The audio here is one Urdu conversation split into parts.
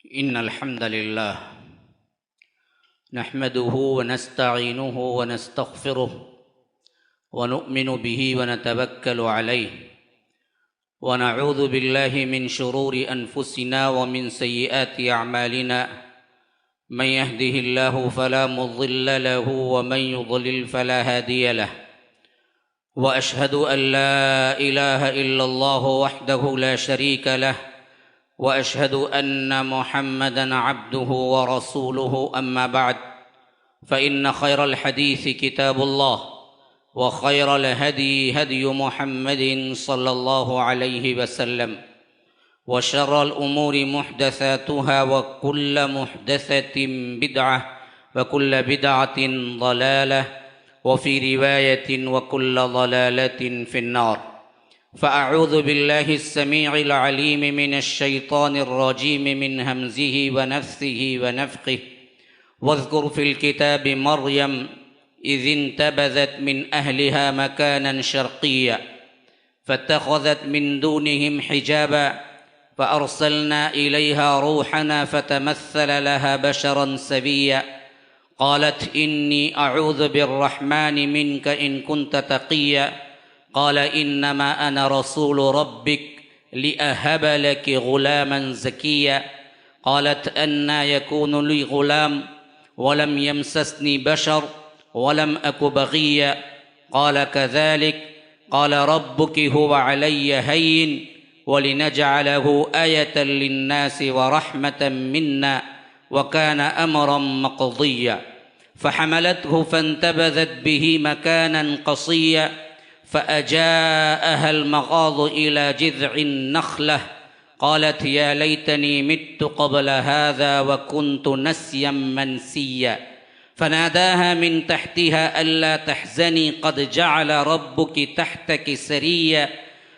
إن الحمد لله نحمده ونستعينه ونستغفره ونؤمن به ونتوكل عليه ونعوذ بالله من شرور أنفسنا ومن سيئات أعمالنا من يهده الله فلا مضل له ومن يضلل فلا هادي له وأشهد أن لا إله إلا الله وحده لا شريك له وأشهد أن محمدًا عبده ورسوله أما بعد فإن خير الحديث كتاب الله وخير الهدي هدي محمد صلى الله عليه وسلم وشر الأمور محدثاتها وكل محدثة بدعة وكل بدعة ضلالة وفي رواية وكل ضلالة في النار فأعوذ بالله السميع العليم من الشيطان الرجيم من همزه ونفثه ونفخه واذكر في الكتاب مريم إذ انتبذت من أهلها مكانا شرقيا فاتخذت من دونهم حجابا فأرسلنا إليها روحنا فتمثل لها بشرا سويا قالت إني أعوذ بالرحمن منك إن كنت تقيا قال إنما أنا رسول ربك لأهب لك غلاما زكيا قالت أنى يكون لي غلام ولم يمسسني بشر ولم أك بغيا قال كذلك قال ربك هو علي هين ولنجعله آية للناس ورحمة منا وكان أمرا مقضيا فحملته فانتبذت به مكانا قصيا فأجاءها المخاض إلى جذع النخلة قالت يا ليتني مت قبل هذا وكنت نسيا منسيا فناداها من تحتها ألا تحزني قد جعل ربك تحتك سريا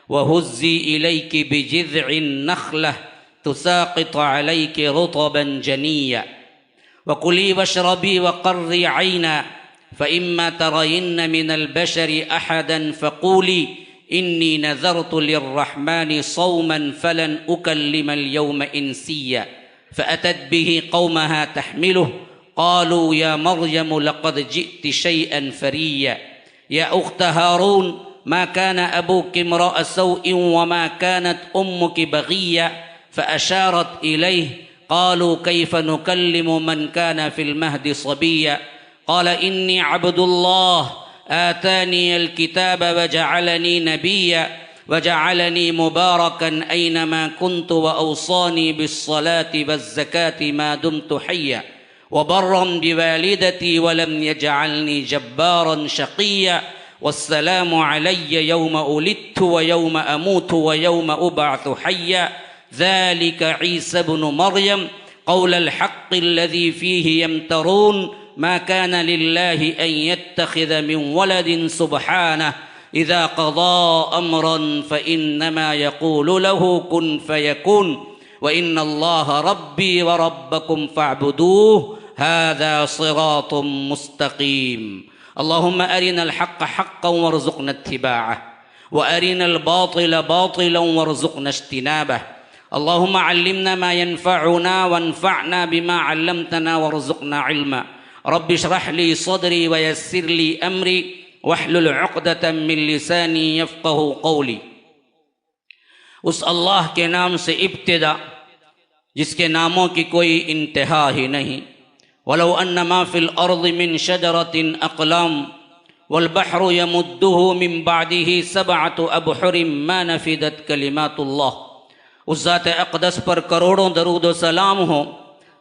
وهزي إليك بجذع النخلة تساقط عليك رطبا جنيا وكلي واشربي وقري عينا فإما ترين من البشر أحدا فقولي إني نذرت للرحمن صوما فلن أكلم اليوم إنسيا فأتت به قومها تحمله قالوا يا مريم لقد جئت شيئا فريا يا أخت هارون ما كان أبوك امرأ سوء وما كانت أمك بغيا فأشارت إليه قالوا كيف نكلم من كان في المهد صبيا قال إني عبد الله آتاني الكتاب وجعلني نبيا وجعلني مباركا أينما كنت وأوصاني بالصلاة والزكاة ما دمت حيا وبرا بوالدتي ولم يجعلني جبارا شقيا والسلام علي يوم ولدت ويوم أموت ويوم أبعث حيا ذلك عيسى بن مريم قول الحق الذي فيه يمترون ما كان لله أن يتخذ من ولد سبحانه إذا قضى أمرا فإنما يقول له كن فيكون وإن الله ربي وربكم فاعبدوه هذا صراط مستقيم اللهم أرنا الحق حقا وارزقنا اتباعه وأرنا الباطل باطلا وارزقنا اجتنابه اللهم علمنا ما ينفعنا وانفعنا بما علمتنا وارزقنا علما رب اشرح لي صدري ويسر لي أمري واحلل عقدة من لساني يفقه قولي اس اللہ کے نام سے ابتدا جس کے ناموں کی کوئی انتہا ہی نہیں ولو ان ما فی الارض من شجرۃ اقلام والبحر يمده من بعده سبعة ابحر ما نفدت کلمات اللہ اس ذات اقدس پر کروڑوں درود و سلام ہو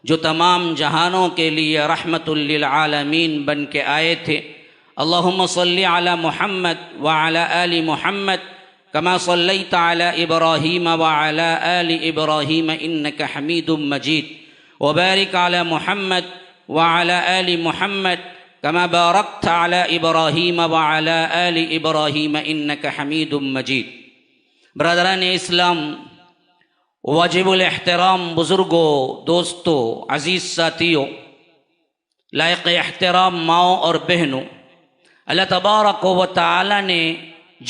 جو تمام جہانوں کے لیے رحمت للعالمین بن کے آئے تھے اللہم صلی علی محمد وعلی آل محمد كما صليت على إبراهيم وعلى آل إبراهيم إنك حميد مجيد وبارك على محمد وعلى آل محمد كما باركت على إبراهيم وعلى آل إبراهيم إنك حميد مجيد برادران اسلام واجب الاحترام بزرگوں دوستوں عزیز ساتھیوں لائق احترام ماؤں اور بہنوں اللہ تبارک و تعالی نے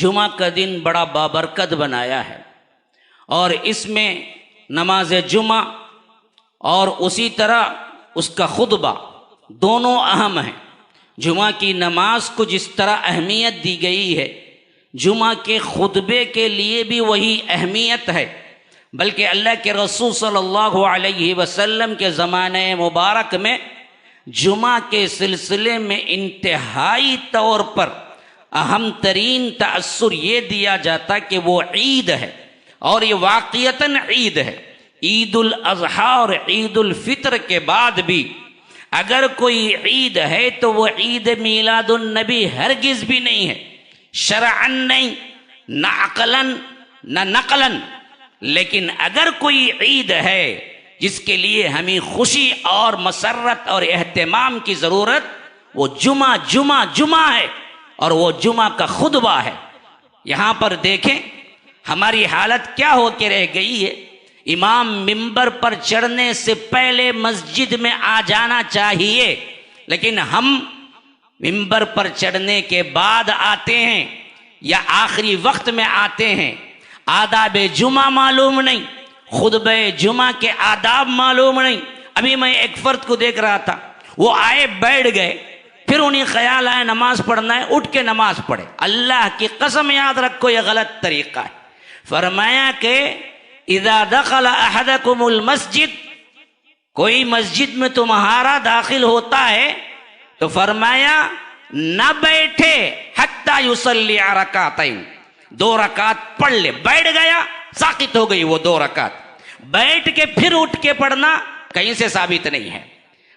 جمعہ کا دن بڑا بابرکت بنایا ہے اور اس میں نماز جمعہ اور اسی طرح اس کا خطبہ، دونوں اہم ہیں۔ جمعہ کی نماز کو جس طرح اہمیت دی گئی ہے، جمعہ کے خطبے کے لیے بھی وہی اہمیت ہے، بلکہ اللہ کے رسول صلی اللہ علیہ وسلم کے زمانہ مبارک میں جمعہ کے سلسلے میں انتہائی طور پر اہم ترین تأثر یہ دیا جاتا کہ وہ عید ہے، اور یہ واقعتاً عید ہے۔ عید الاضحیٰ اور عید الفطر کے بعد بھی اگر کوئی عید ہے تو وہ عید میلاد النبی ہرگز بھی نہیں ہے، شرعاً نہیں، نہ عقلاً نہ نقلاً۔ لیکن اگر کوئی عید ہے جس کے لیے ہمیں خوشی اور مسرت اور اہتمام کی ضرورت، وہ جمعہ ہے، اور وہ جمعہ کا خطبہ ہے۔ یہاں پر دیکھیں ہماری حالت کیا ہو کے رہ گئی ہے۔ امام منبر پر چڑھنے سے پہلے مسجد میں آ جانا چاہیے، لیکن ہم منبر پر چڑھنے کے بعد آتے ہیں یا آخری وقت میں آتے ہیں۔ آداب جمعہ معلوم نہیں، خطبہ جمعہ کے آداب معلوم نہیں۔ ابھی میں ایک فرد کو دیکھ رہا تھا، وہ آئے بیٹھ گئے، پھر انہیں خیال آیا نماز پڑھنا ہے، اٹھ کے نماز پڑھے۔ اللہ کی قسم یاد رکھو یہ غلط طریقہ ہے۔ فرمایا کہ اذا دخل احدکم المسجد، کوئی مسجد میں تمہارا داخل ہوتا ہے تو فرمایا نہ بیٹھے حتی یصلی رکعتین، 2 رکعت پڑھ لے۔ بیٹھ گیا، ساقط ہو گئی وہ 2 رکعت۔ بیٹھ کے پھر اٹھ کے پڑھنا کہیں سے ثابت نہیں ہے۔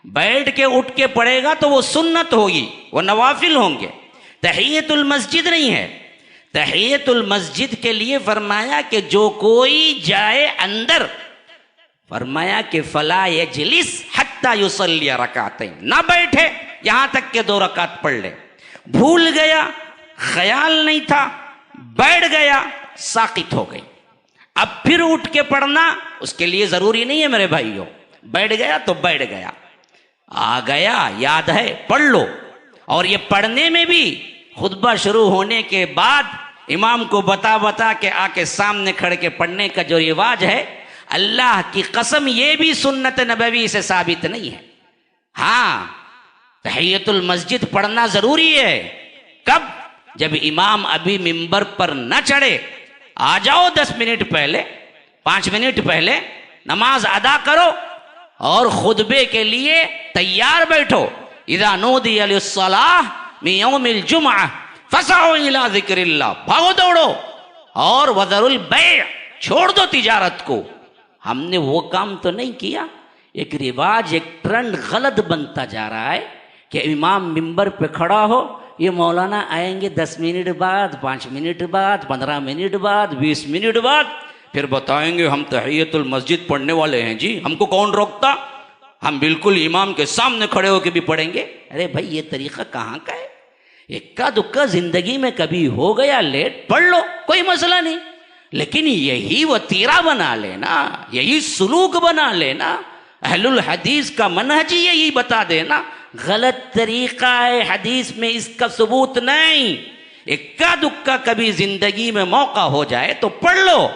بیٹھ کے اٹھ کے پڑھے گا تو وہ سنت ہوگی، وہ نوافل ہوں گے، تحیت المسجد نہیں ہے۔ تحیت المسجد کے لیے فرمایا کہ جو کوئی جائے اندر، فرمایا کہ فلا یجلس حتی یصلی رکعتین، نہ بیٹھے یہاں تک کہ 2 رکعت پڑھ لے۔ بھول گیا، خیال نہیں تھا، بیٹھ گیا، ساقط ہو گئی۔ اب پھر اٹھ کے پڑھنا اس کے لیے ضروری نہیں ہے میرے بھائیوں، بیٹھ گیا تو بیٹھ گیا، آ گیا یاد ہے پڑھ لو۔ اور یہ پڑھنے میں بھی خطبہ شروع ہونے کے بعد امام کو بتا کے آ کے سامنے کھڑ کے پڑھنے کا جو رواج ہے، اللہ کی قسم یہ بھی سنت نبوی سے ثابت نہیں ہے۔ ہاں، تحیت المسجد پڑھنا ضروری ہے۔ کب؟ جب امام ابھی منبر پر نہ چڑھے، آ جاؤ 10 منٹ پہلے، 5 منٹ پہلے، نماز ادا کرو اور خطبے کے لیے تیار بیٹھو۔ اذا نودی للصلاۃ من یوم الجمعہ فسعوا الی ذکر اللہ، بھاگو دوڑو، اور وذروا البیع، چھوڑ دو تجارت کو۔ ہم نے وہ کام تو نہیں کیا۔ ایک رواج، ایک ٹرینڈ غلط بنتا جا رہا ہے کہ امام منبر پہ کھڑا ہو، یہ مولانا آئیں گے 10 منٹ بعد، 5 منٹ بعد، 15 منٹ بعد، 20 منٹ بعد، پھر بتائیں گے ہم تحیت المسجد پڑھنے والے ہیں جی، ہم کو کون روکتا، ہم بالکل امام کے سامنے کھڑے ہو کے بھی پڑھیں گے۔ ارے بھائی یہ طریقہ کہاں کا ہے؟ اکا دکا زندگی میں کبھی ہو گیا لیٹ، پڑھ لو، کوئی مسئلہ نہیں، لیکن یہی وتیرہ بنا لینا، یہی سلوک بنا لینا، اہل الحدیث کا منہج یہی بتا دینا، غلط طریقہ ہے، حدیث میں اس کا ثبوت نہیں۔ اکا دکا کبھی زندگی میں موقع ہو جائے تو پڑھ لو،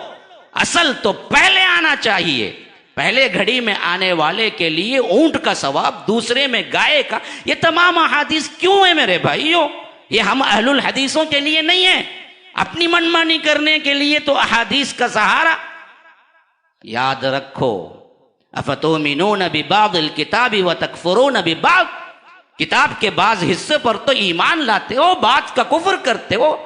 اصل تو پہلے آنا چاہیے۔ پہلے گھڑی میں آنے والے کے لیے اونٹ کا ثواب، دوسرے میں گائے کا۔ یہ تمام احادیث کیوں ہیں میرے بھائیوں؟ یہ ہم اہل الحدیثوں کے لیے نہیں ہے، اپنی منمانی کرنے کے لیے تو احادیث کا سہارا۔ یاد رکھو، افتؤمنون ببعض الکتاب وتکفرون ببعض، کتاب کے بعض حصے پر تو ایمان لاتے ہو، بعض کا کفر کرتے ہو۔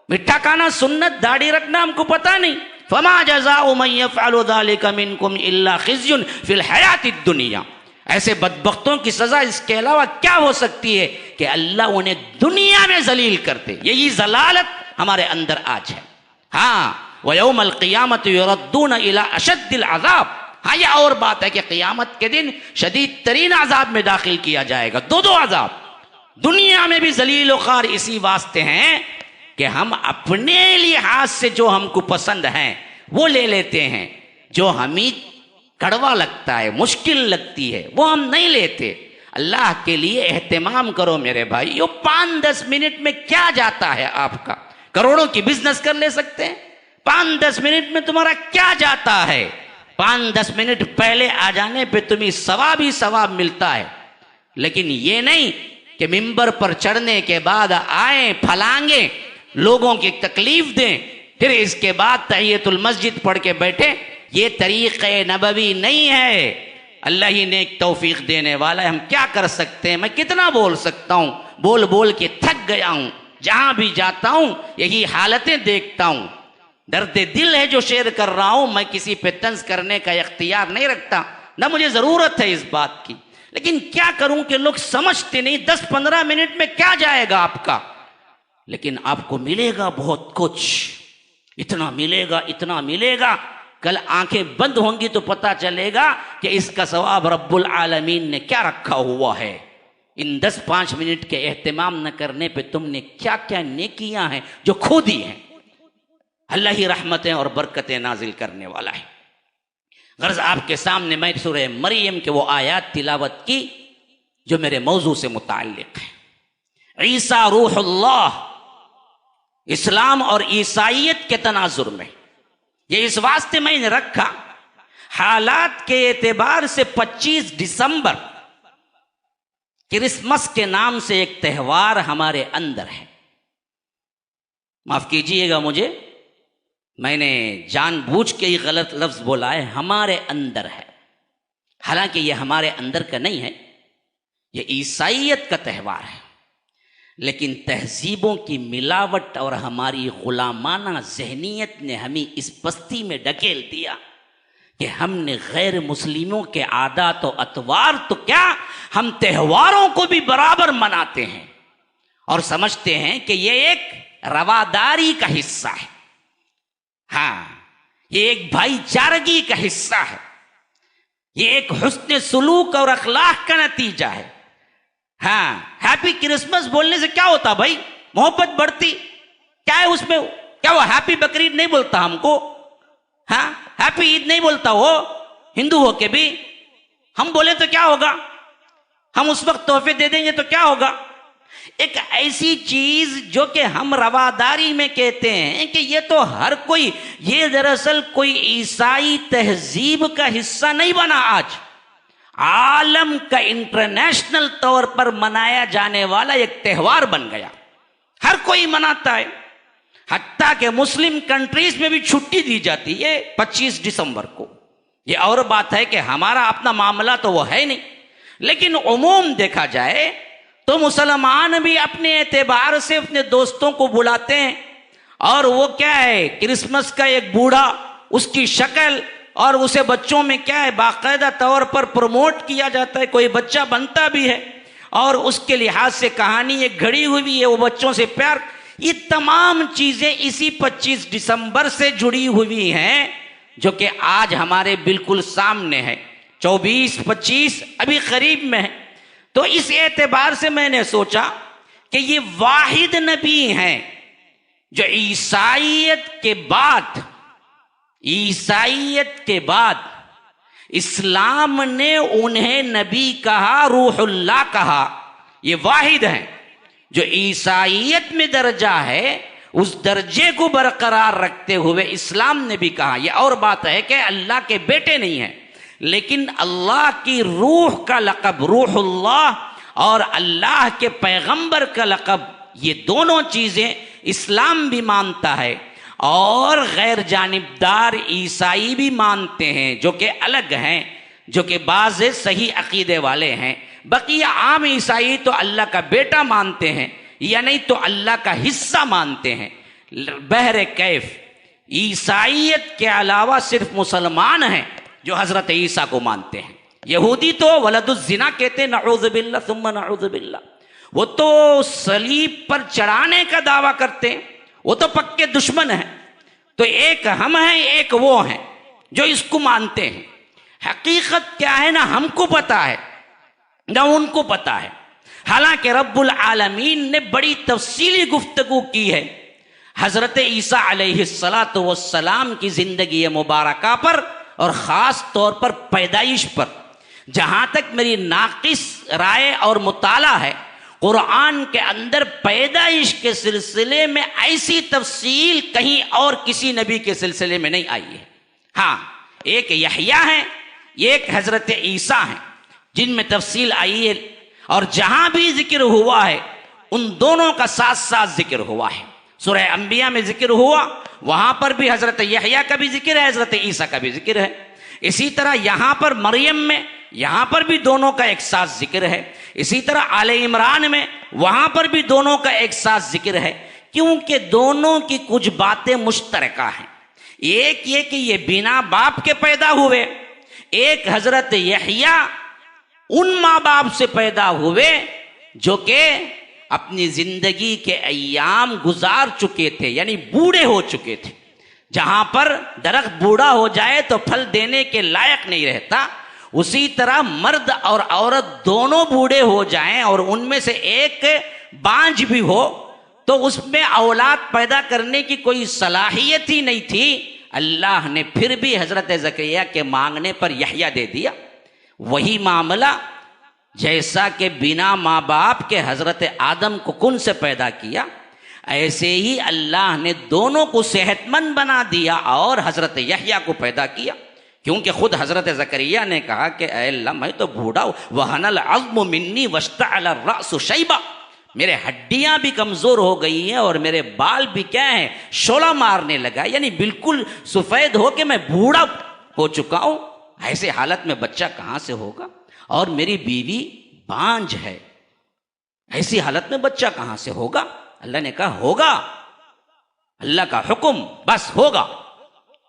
مٹھا کھانا سنت، داڑھی رکھنا ہم کو پتہ نہیں۔ فما جزاء من يفعل ذلك منكم الا خزي في الحیات الدنیا، ایسے بدبختوں کی سزا اس کے علاوہ کیا ہو سکتی ہے کہ اللہ انہیں دنیا میں ذلیل کرتے۔ یہی ضلالت ہمارے اندر آج ہے۔ ہاں، وَيَوْمَ الْقِيَامَةِ يُرَدُّونَ إِلَىٰ أَشَدِّ الْعَذَابِ، ہاں یہ اور بات ہے کہ قیامت کے دن شدید ترین عذاب میں داخل کیا جائے گا، 2 عذاب۔ دنیا میں بھی ذلیل و خوار اسی واسطے ہیں کہ ہم اپنے لحاظ سے جو ہم کو پسند ہیں وہ لے لیتے ہیں، جو ہمیں کڑوا لگتا ہے، مشکل لگتی ہے، وہ ہم نہیں لیتے۔ اللہ کے لیے اہتمام کرو میرے بھائیو۔ 5-10 منٹ میں کیا جاتا ہے آپ کا؟ کروڑوں کی بزنس کر لے سکتے ہیں۔ 5-10 منٹ میں تمہارا کیا جاتا ہے؟ 5-10 منٹ پہلے آ جانے پہ تمہیں ثواب ہی ثواب ملتا ہے، لیکن یہ نہیں کہ ممبر پر چڑھنے کے بعد آئیں پھلانگیں، لوگوں کی تکلیف دیں، پھر اس کے بعد تحیۃ المسجد پڑھ کے بیٹھے۔ یہ طریقہ نبوی نہیں ہے۔ اللہ ہی نیک توفیق دینے والا ہے، ہم کیا کر سکتے ہیں؟ میں کتنا بول سکتا ہوں، بول بول کے تھک گیا ہوں، جہاں بھی جاتا ہوں یہی حالتیں دیکھتا ہوں۔ درد دل ہے جو شیئر کر رہا ہوں، میں کسی پہ طنز کرنے کا اختیار نہیں رکھتا، نہ مجھے ضرورت ہے اس بات کی، لیکن کیا کروں کہ لوگ سمجھتے نہیں۔ 10-15 منٹ میں کیا جائے گا آپ کا؟ لیکن آپ کو ملے گا بہت کچھ، اتنا ملے گا، اتنا ملے گا، کل آنکھیں بند ہوں گی تو پتا چلے گا کہ اس کا ثواب رب العالمین نے کیا رکھا ہوا ہے۔ ان 10-5 منٹ کے اہتمام نہ کرنے پہ تم نے کیا کیا نیکیاں ہیں جو کھو دی ہیں۔ اللہ ہی رحمتیں اور برکتیں نازل کرنے والا ہے۔ غرض آپ کے سامنے میں سورہ مریم کے وہ آیات تلاوت کی جو میرے موضوع سے متعلق ہے۔ عیسیٰ روح اللہ، اسلام اور عیسائیت کے تناظر میں، یہ اس واسطے میں نے رکھا، حالات کے اعتبار سے 25 دسمبر کرسمس کے نام سے ایک تہوار ہمارے اندر ہے۔ معاف کیجئے گا مجھے، میں نے جان بوجھ کے ہی غلط لفظ بولا ہے، ہمارے اندر ہے، حالانکہ یہ ہمارے اندر کا نہیں ہے، یہ عیسائیت کا تہوار ہے، لیکن تہذیبوں کی ملاوٹ اور ہماری غلامانہ ذہنیت نے ہمیں اس پستی میں ڈھکیل دیا کہ ہم نے غیر مسلموں کے عادات و اطوار تو کیا، ہم تہواروں کو بھی برابر مناتے ہیں اور سمجھتے ہیں کہ یہ ایک رواداری کا حصہ ہے، ہاں یہ ایک بھائی چارگی کا حصہ ہے، یہ ایک حسن سلوک اور اخلاق کا نتیجہ ہے۔ ہاں ہیپی کرسمس بولنے سے کیا ہوتا بھائی؟ محبت بڑھتی، کیا ہے اس میں؟ کیا وہ ہیپی بقرعید نہیں بولتا ہم کو؟ ہاں ہیپی عید نہیں بولتا وہ؟ ہندو ہو کے بھی ہم بولیں تو کیا ہوگا؟ ہم اس وقت تحفے دے دیں گے تو کیا ہوگا؟ ایک ایسی چیز جو کہ ہم رواداری میں کہتے ہیں کہ یہ تو ہر کوئی، یہ دراصل کوئی عیسائی تہذیب کا حصہ نہیں بنا، آج عالم کا انٹرنیشنل طور پر منایا جانے والا ایک تہوار بن گیا، ہر کوئی مناتا ہے، حتیٰ کہ مسلم کنٹریز میں بھی چھٹی دی جاتی ہے 25 دسمبر کو۔ یہ اور بات ہے کہ ہمارا اپنا معاملہ تو وہ ہے نہیں، لیکن عموم دیکھا جائے تو مسلمان بھی اپنے اعتبار سے اپنے دوستوں کو بلاتے ہیں، اور وہ کیا ہے، کرسمس کا ایک بوڑھا، اس کی شکل، اور اسے بچوں میں کیا ہے باقاعدہ طور پر پروموٹ کیا جاتا ہے، کوئی بچہ بنتا بھی ہے اور اس کے لحاظ سے کہانی ایک گھڑی ہوئی ہے، وہ بچوں سے پیار، یہ تمام چیزیں اسی 25 دسمبر سے جڑی ہوئی ہیں جو کہ آج ہمارے بالکل سامنے ہے، 24-25 ابھی قریب میں ہے۔ تو اس اعتبار سے میں نے سوچا کہ یہ واحد نبی ہیں جو عیسائیت کے بعد اسلام نے انہیں نبی کہا، روح اللہ کہا، یہ واحد ہیں جو عیسائیت میں درجہ ہے، اس درجے کو برقرار رکھتے ہوئے اسلام نے بھی کہا۔ یہ اور بات ہے کہ اللہ کے بیٹے نہیں ہیں، لیکن اللہ کی روح کا لقب روح اللہ اور اللہ کے پیغمبر کا لقب، یہ دونوں چیزیں اسلام بھی مانتا ہے اور غیر جانبدار عیسائی بھی مانتے ہیں، جو کہ الگ ہیں، جو کہ بعض صحیح عقیدے والے ہیں۔ بقیہ عام عیسائی تو اللہ کا بیٹا مانتے ہیں یا نہیں تو اللہ کا حصہ مانتے ہیں۔ بہر کیف عیسائیت کے علاوہ صرف مسلمان ہیں جو حضرت عیسیٰ کو مانتے ہیں۔ یہودی تو ولد الزنا کہتے ہیں، نعوذ باللہ ثم نعوذ باللہ، وہ تو صلیب پر چڑھانے کا دعویٰ کرتے ہیں، وہ تو پکے دشمن ہیں۔ تو ایک ہم ہیں، ایک وہ ہیں جو اس کو مانتے ہیں۔ حقیقت کیا ہے نہ ہم کو پتا ہے نہ ان کو پتا ہے، حالانکہ رب العالمین نے بڑی تفصیلی گفتگو کی ہے حضرت عیسیٰ علیہ السلام کی زندگی مبارکہ پر اور خاص طور پر پیدائش پر۔ جہاں تک میری ناقص رائے اور مطالعہ ہے، قرآن کے اندر پیدائش کے سلسلے میں ایسی تفصیل کہیں اور کسی نبی کے سلسلے میں نہیں آئی ہے۔ ہاں ایک یحییٰ ہیں، ایک حضرت عیسیٰ ہیں، جن میں تفصیل آئی ہے، اور جہاں بھی ذکر ہوا ہے ان دونوں کا ساتھ ساتھ ذکر ہوا ہے۔ سورہ انبیاء میں ذکر ہوا، وہاں پر بھی حضرت یحییٰ کا بھی ذکر ہے، حضرت عیسیٰ کا بھی ذکر ہے۔ اسی طرح یہاں پر مریم میں، یہاں پر بھی دونوں کا ایک ساتھ ذکر ہے۔ اسی طرح آل عمران میں، وہاں پر بھی دونوں کا ایک ساتھ ذکر ہے، کیونکہ دونوں کی کچھ باتیں مشترکہ ہیں۔ ایک یہ کہ یہ بنا باپ کے پیدا ہوئے، ایک حضرت یحییٰ ان ماں باپ سے پیدا ہوئے جو کہ اپنی زندگی کے ایام گزار چکے تھے، یعنی بوڑھے ہو چکے تھے۔ جہاں پر درخت بوڑھا ہو جائے تو پھل دینے کے لائق نہیں رہتا، اسی طرح مرد اور عورت دونوں بوڑھے ہو جائیں اور ان میں سے ایک بانجھ بھی ہو تو اس میں اولاد پیدا کرنے کی کوئی صلاحیت ہی نہیں تھی، اللہ نے پھر بھی حضرت زکریا کے مانگنے پر یحییٰ دے دیا۔ وہی معاملہ جیسا کہ بنا ماں باپ کے حضرت آدم کو کن سے پیدا کیا، ایسے ہی اللہ نے دونوں کو صحت مند بنا دیا اور حضرت یحییٰ کو پیدا کیا، کیونکہ خود حضرت زکریا نے کہا کہ اے اللہ میں تو بوڑھا ہوں، وَهَنَ الْعَظْمُ مِنِّي وَاشْتَعَلَ الرَّأْسُ شَيْبًا، میرے ہڈیاں بھی کمزور ہو گئی ہیں اور میرے بال بھی کیا ہیں، شعلہ مارنے لگا، یعنی بالکل سفید ہو کے میں بوڑھا ہو چکا ہوں۔ ایسے حالت میں بچہ کہاں سے ہوگا، اور میری بیوی بانجھ ہے، ایسی حالت میں بچہ کہاں سے ہوگا؟ اللہ نے کہا ہوگا، اللہ کا حکم بس ہوگا،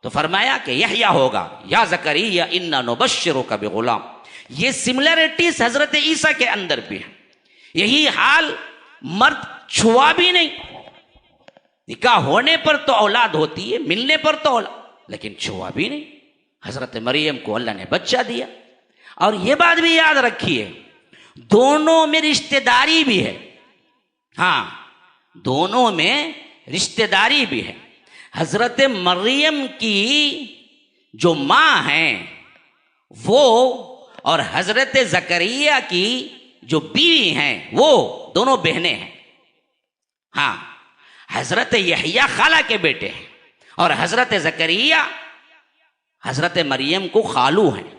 تو فرمایا کہ یحییٰ ہوگا، یا زکریا انا نبشرک بغلام۔ یہ سملرٹیز حضرت عیسیٰ کے اندر بھی ہے۔ یہی حال مرد چھوا بھی نہیں، نکاح ہونے پر تو اولاد ہوتی ہے، ملنے پر تو اولاد، لیکن چھوا بھی نہیں۔ حضرت مریم کو اللہ نے بچہ دیا، اور یہ بات بھی یاد رکھیے دونوں میں رشتہ داری بھی ہے، ہاں دونوں میں رشتہ داری بھی ہے۔ حضرت مریم کی جو ماں ہیں وہ، اور حضرت زکریا کی جو بیوی ہیں وہ دونوں بہنیں ہیں۔ ہاں حضرت یحییٰ خالہ کے بیٹے ہیں، اور حضرت زکریا حضرت مریم کو خالو ہیں،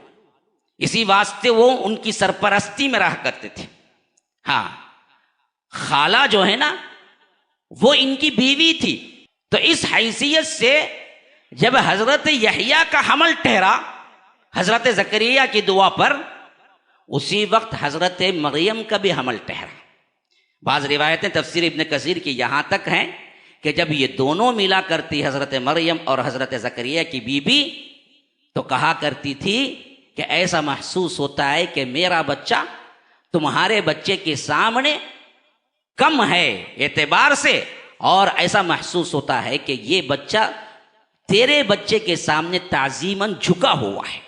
اسی واسطے وہ ان کی سرپرستی میں رہا کرتے تھے۔ ہاں خالہ جو ہے نا وہ ان کی بیوی تھی، تو اس حیثیت سے جب حضرت یحییٰ کا حمل ٹھہرا حضرت زکریا کی دعا پر، اسی وقت حضرت مریم کا بھی حمل ٹھہرا۔ بعض روایتیں تفسیر ابن کثیر کی یہاں تک ہیں کہ جب یہ دونوں ملا کرتی حضرت مریم اور حضرت زکریا کی بیوی، تو کہا کرتی تھی کہ ایسا محسوس ہوتا ہے کہ میرا بچہ تمہارے بچے کے سامنے کم ہے اعتبار سے، اور ایسا محسوس ہوتا ہے کہ یہ بچہ تیرے بچے کے سامنے تعظیماً جھکا ہوا ہے۔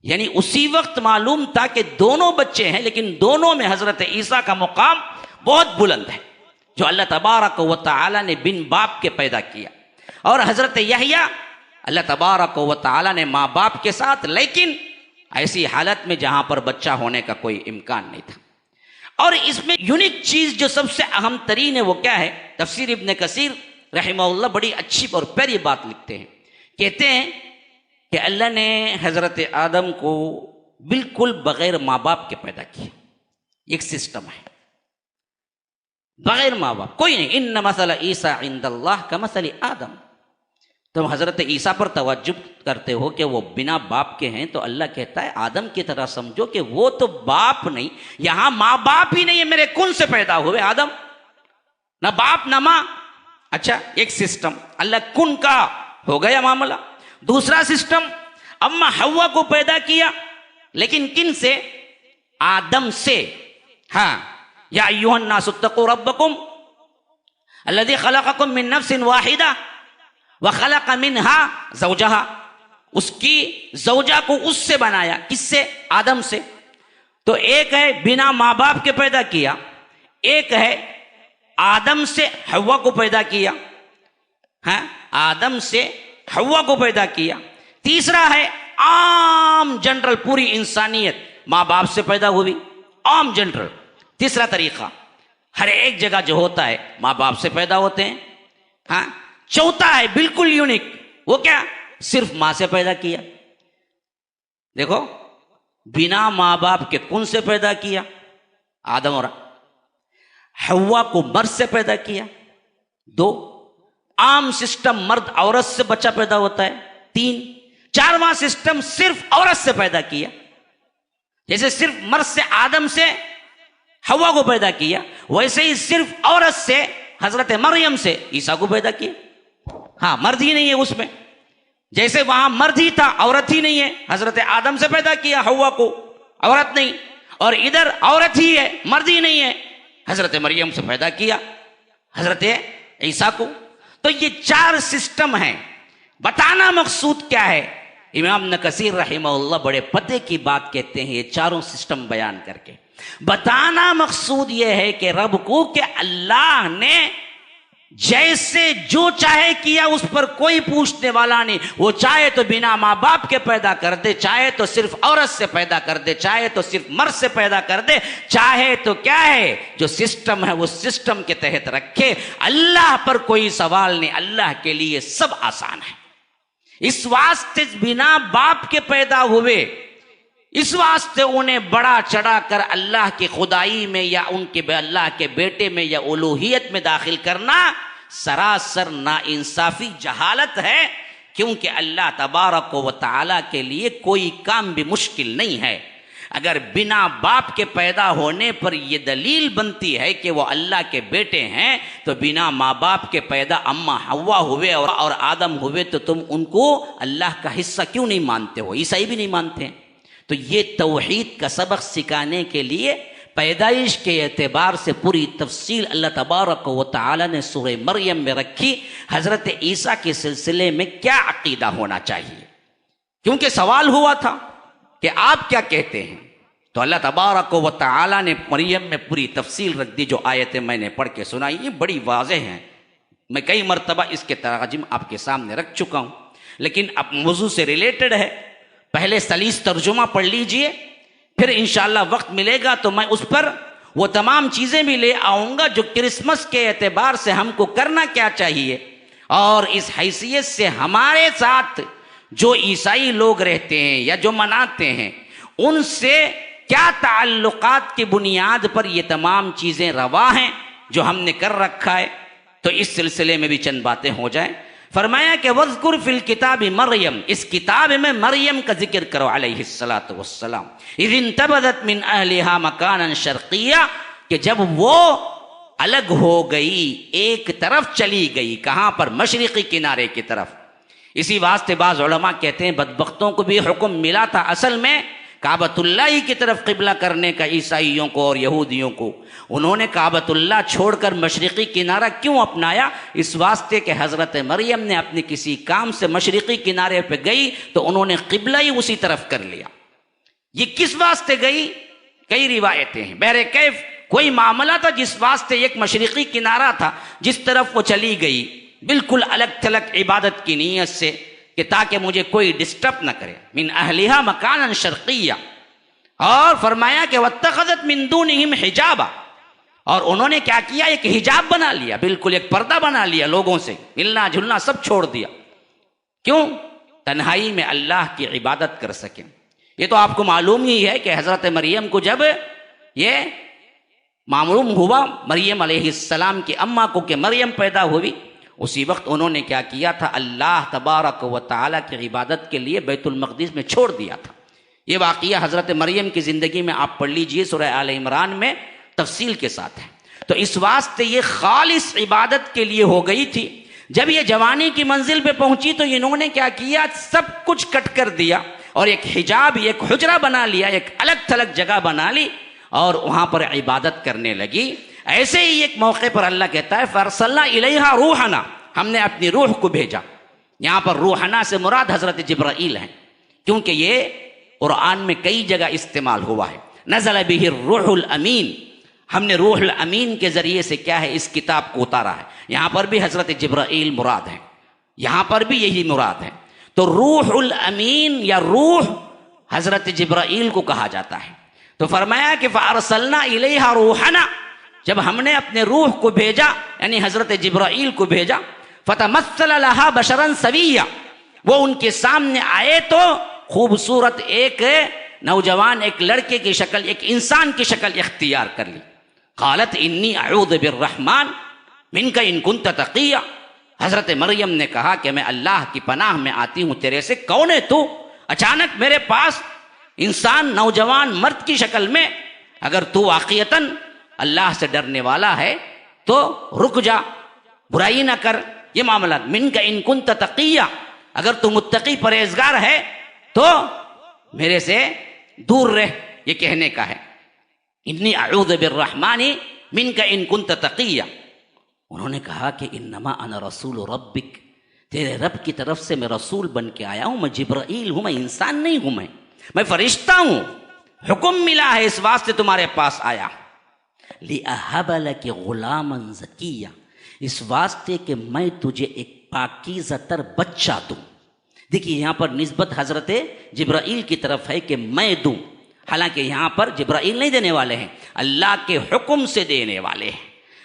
یعنی اسی وقت معلوم تھا کہ دونوں بچے ہیں، لیکن دونوں میں حضرت عیسیٰ کا مقام بہت بلند ہے، جو اللہ تبارک و تعالی نے بن باپ کے پیدا کیا، اور حضرت یحییٰ اللہ تبارک و تعالی نے ماں باپ کے ساتھ، لیکن ایسی حالت میں جہاں پر بچہ ہونے کا کوئی امکان نہیں تھا۔ اور اس میں یونیک چیز جو سب سے اہم ترین ہے وہ کیا ہے؟ تفسیر ابن کثیر رحمہ اللہ بڑی اچھی اور پیاری بات لکھتے ہیں، کہتے ہیں کہ اللہ نے حضرت آدم کو بالکل بغیر ماں باپ کے پیدا کیا۔ ایک سسٹم ہے، بغیر ماں باپ کوئی نہیں۔ ان مثل عیسیٰ عند اللہ کمثل آدم۔ تم حضرت عیسیٰ پر توجہ کرتے ہو کہ وہ بنا باپ کے ہیں، تو اللہ کہتا ہے آدم کی طرح سمجھو کہ وہ تو باپ نہیں، یہاں ماں باپ ہی نہیں ہے، میرے کن سے پیدا ہوئے آدم، نہ باپ نہ ماں۔ اچھا ایک سسٹم، اللہ کن کا ہو گیا معاملہ۔ دوسرا سسٹم، اما حوا کو پیدا کیا، لیکن کن سے؟ آدم سے۔ ہاں یا ایھا الناس اتقوا ربکم الذی خلقکم من نفس واحدہ وخلق منها زوجها، اس کی زوجہ کو اس سے بنایا، کس سے؟ آدم سے۔ تو ایک ہے بنا ماں باپ کے پیدا کیا، ایک ہے آدم سے حوا کو پیدا کیا، ہاں آدم سے حوا کو پیدا کیا۔ تیسرا ہے عام جنرل، پوری انسانیت ماں باپ سے پیدا ہوئی، عام جنرل۔ تیسرا طریقہ ہر ایک جگہ جو ہوتا ہے ماں باپ سے پیدا ہوتے ہیں، ہاں۔ چوتھا ہے بالکل یونیک، وہ کیا؟ صرف ماں سے پیدا کیا، دیکھو بنا ماں باپ کے کون سے پیدا کیا؟ آدم اور حوا کو مرد سے پیدا کیا. 2 عام سسٹم مرد عورت سے بچہ پیدا ہوتا ہے. 3 4واں سسٹم صرف عورت سے پیدا کیا. جیسے صرف مرد سے آدم سے حوا کو پیدا کیا، ویسے ہی صرف عورت سے حضرت مریم سے عیسیٰ کو پیدا کیا. ہاں مرد ہی نہیں ہے اس میں، جیسے وہاں مرد ہی تھا عورت ہی نہیں ہے، حضرت آدم سے پیدا کیا حوا کو، عورت نہیں، اور ادھر عورت ہی ہے مرد ہی نہیں ہے، حضرت مریم سے پیدا کیا حضرت عیسیٰ کو. تو یہ 4 سسٹم ہیں. بتانا مقصود کیا ہے؟ امام ابن کثیر رحمہ اللہ بڑے پتے کی بات کہتے ہیں یہ چاروں سسٹم بیان کر کے. بتانا مقصود یہ ہے کہ رب کو کہ اللہ نے جیسے جو چاہے کیا، اس پر کوئی پوچھنے والا نہیں. وہ چاہے تو بنا ماں باپ کے پیدا کر دے، چاہے تو صرف عورت سے پیدا کر دے، چاہے تو صرف مرد سے پیدا کر دے، چاہے تو کیا ہے جو سسٹم ہے وہ سسٹم کے تحت رکھے. اللہ پر کوئی سوال نہیں، اللہ کے لیے سب آسان ہے. اس واسطے بنا باپ کے پیدا ہوئے، اس واسطے انہیں بڑا چڑھا کر اللہ کی خدائی میں یا ان کے اللہ کے بیٹے میں یا الوہیت میں داخل کرنا سراسر ناانصافی جہالت ہے. کیونکہ اللہ تبارک و تعالیٰ کے لیے کوئی کام بھی مشکل نہیں ہے. اگر بنا باپ کے پیدا ہونے پر یہ دلیل بنتی ہے کہ وہ اللہ کے بیٹے ہیں، تو بنا ماں باپ کے پیدا اما حوا ہوئے اور آدم ہوئے تو تم ان کو اللہ کا حصہ کیوں نہیں مانتے ہو؟ عیسائی بھی نہیں مانتے ہیں. تو یہ توحید کا سبق سکھانے کے لیے پیدائش کے اعتبار سے پوری تفصیل اللہ تبارک و تعالی نے سورہ مریم میں رکھی. حضرت عیسیٰ کے سلسلے میں کیا عقیدہ ہونا چاہیے، کیونکہ سوال ہوا تھا کہ آپ کیا کہتے ہیں. تو اللہ تبارک و تعالی نے مریم میں پوری تفصیل رکھ دی. جو آیتیں میں نے پڑھ کے سنائی یہ بڑی واضح ہیں. میں کئی مرتبہ اس کے تراجم آپ کے سامنے رکھ چکا ہوں، لیکن اب موضوع سے ریلیٹڈ ہے. پہلے سلیس ترجمہ پڑھ لیجئے، پھر انشاءاللہ وقت ملے گا تو میں اس پر وہ تمام چیزیں بھی لے آؤں گا جو کرسمس کے اعتبار سے ہم کو کرنا کیا چاہیے، اور اس حیثیت سے ہمارے ساتھ جو عیسائی لوگ رہتے ہیں یا جو مناتے ہیں ان سے کیا تعلقات کی بنیاد پر یہ تمام چیزیں روا ہیں جو ہم نے کر رکھا ہے. تو اس سلسلے میں بھی چند باتیں ہو جائیں. فرمایا کہ وَاذْكُرْ فِي الْكِتَابِ مریم، اس کتاب میں مریم کا ذکر کرو علیہ الصلاۃ والسلام. اذ انتبذت من اہلها مکانا شرقیہ، کہ جب وہ الگ ہو گئی، ایک طرف چلی گئی. کہاں پر؟ مشرقی کنارے کی طرف. اسی واسطے بعض علماء کہتے ہیں بدبختوں کو بھی حکم ملا تھا اصل میں کعبۃ اللہ کی طرف قبلہ کرنے کا، عیسائیوں کو اور یہودیوں کو. انہوں نے کعبۃ اللہ چھوڑ کر مشرقی کنارہ کیوں اپنایا؟ اس واسطے کہ حضرت مریم نے اپنے کسی کام سے مشرقی کنارے پہ گئی تو انہوں نے قبلہ ہی اسی طرف کر لیا. یہ کس واسطے گئی؟ کئی روایتیں ہیں. بہرکیف کوئی معاملہ تھا جس واسطے ایک مشرقی کنارہ تھا جس طرف وہ چلی گئی، بالکل الگ تھلگ عبادت کی نیت سے کہ تاکہ مجھے کوئی ڈسٹرب نہ کرے. من اہلہا مکانا شرقیہ. اور فرمایا کہ واتخذت من دونہم حجابا، اور انہوں نے کیا کیا؟ ایک حجاب بنا لیا، بالکل ایک پردہ بنا لیا، لوگوں سے ملنا جلنا سب چھوڑ دیا. کیوں؟ تنہائی میں اللہ کی عبادت کر سکیں. یہ تو آپ کو معلوم ہی ہے کہ حضرت مریم کو جب یہ معلوم ہوا مریم علیہ السلام کی اماں کو کہ مریم پیدا ہوئی، اسی وقت انہوں نے کیا کیا تھا؟ اللہ تبارک و تعالیٰ کی عبادت کے لیے بیت المقدس میں چھوڑ دیا تھا. یہ واقعہ حضرت مریم کی زندگی میں آپ پڑھ لیجئے، سورہ آل عمران میں تفصیل کے ساتھ ہے. تو اس واسطے یہ خالص عبادت کے لیے ہو گئی تھی. جب یہ جوانی کی منزل پہ پہنچی تو انہوں نے کیا کیا؟ سب کچھ کٹ کر دیا اور ایک حجاب، ایک حجرہ بنا لیا، ایک الگ تھلگ جگہ بنا لی اور وہاں پر عبادت کرنے لگی. ایسے ہی ایک موقع پر اللہ کہتا ہے فَأَرْسَلْنَا إِلَيْهَا رُوحَنَا، ہم نے اپنی روح کو بھیجا. یہاں پر روحنا سے مراد حضرت جبرائیل ہیں، کیونکہ یہ قرآن میں کئی جگہ استعمال ہوا ہے. نزل به الروح الامین، ہم نے روح الامین کے ذریعے سے کیا ہے؟ اس کتاب کو اتارا ہے. یہاں پر بھی حضرت جبرائیل مراد ہیں، یہاں پر بھی یہی مراد ہے. تو روح الامین یا روح حضرت جبرائیل کو کہا جاتا ہے. تو فرمایا کہ فَأَرْسَلْنَا إِلَيْهَا رُوحَنَا، جب ہم نے اپنے روح کو بھیجا یعنی حضرت جبرائیل کو بھیجا، فَتَمَثَّلَ لَهَا بَشَرًا سَوِيًّا، وہ ان کے سامنے آئے تو خوبصورت ایک نوجوان، ایک لڑکے کی شکل، ایک انسان کی شکل اختیار کر لی. قالت انی اعوذ بالرحمن منک ان کنت تقیا. حضرت مریم نے کہا کہ میں اللہ کی پناہ میں آتی ہوں تیرے سے. کون ہے تو؟ اچانک میرے پاس انسان، نوجوان مرد کی شکل میں. اگر تو واقعتاً اللہ سے ڈرنے والا ہے تو رک جا، برائی نہ کر. یہ معاملات منک ان کنت تقیا، اگر تو متقی پرہیزگار ہے تو میرے سے دور رہ، یہ کہنے کا ہے. انی اعوذ بالرحمن منک ان کنت تقیا. انہوں نے کہا کہ انما انا رسول ربک، تیرے رب کی طرف سے میں رسول بن کے آیا ہوں. میں جبرائیل ہوں، میں انسان نہیں ہوں، میں فرشتہ ہوں. حکم ملا ہے اس واسطے تمہارے پاس آیا. لِأَهَبَ لَكِ غُلَامًا زَكِيًّا، اس واسطے کہ میں تجھے ایک پاکیزہ تر بچہ دوں. دیکھیے یہاں پر نسبت حضرت جبرائیل کی طرف ہے کہ میں دوں، حالانکہ یہاں پر جبرائیل نہیں دینے والے ہیں، اللہ کے حکم سے دینے والے ہیں.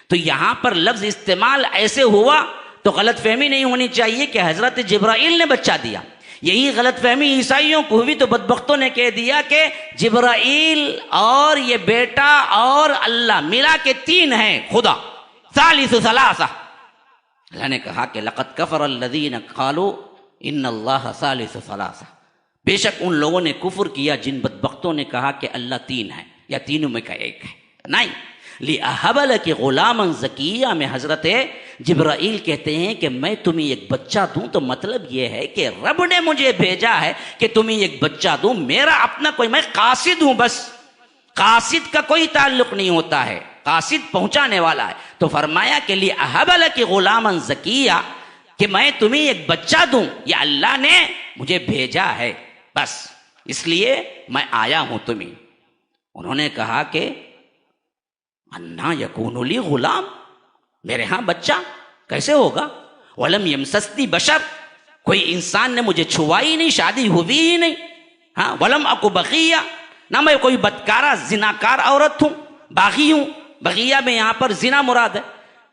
تو یہاں پر لفظ استعمال ایسے ہوا تو غلط فہمی نہیں ہونی چاہیے کہ حضرت جبرائیل نے بچہ دیا. یہی غلط فہمی عیسائیوں کو ہوئی تو بدبختوں نے کہہ دیا کہ جبرائیل اور یہ بیٹا اور اللہ ملا کے تین ہیں خدا، ثالث ثلاثہ. اللہ نے کہا کہ لقد کفر الذین قالوا ان اللہ ثالث ثلاثہ، بے شک ان لوگوں نے کفر کیا جن بدبختوں نے کہا کہ اللہ تین ہے یا تینوں میں کا ایک ہے. نہیں، لِأَهَبَ لَكِ غُلَامًا زَكِيًّا میں حضرت جبرائیل کہتے ہیں کہ میں تمہیں ایک بچہ دوں. تو مطلب یہ ہے کہ رب نے مجھے بھیجا ہے کہ تمہیں ایک بچہ دوں. میرا اپنا کوئی، میں قاصد ہوں، بس قاصد کا کوئی تعلق نہیں ہوتا ہے، قاصد پہنچانے والا ہے. تو فرمایا کہ لِأَهَبَ لَكِ غُلَامًا زَكِيًّا کہ میں تمہیں ایک بچہ دوں، یہ اللہ نے مجھے بھیجا ہے، بس اس لیے میں آیا ہوں تمہیں. انہوں نے کہا کہ انا یکون لی غلام، میرے ہاں بچہ کیسے ہوگا؟ ولم یمسسنی بشر، کوئی انسان نے مجھے چھوا ہی نہیں، شادی ہوئی ہی نہیں. ہاں، ولم اکو بغیہ، نہ میں کوئی بدکارہ زناکار عورت ہوں، باغی ہوں. بغیہ میں یہاں پر زنا مراد ہے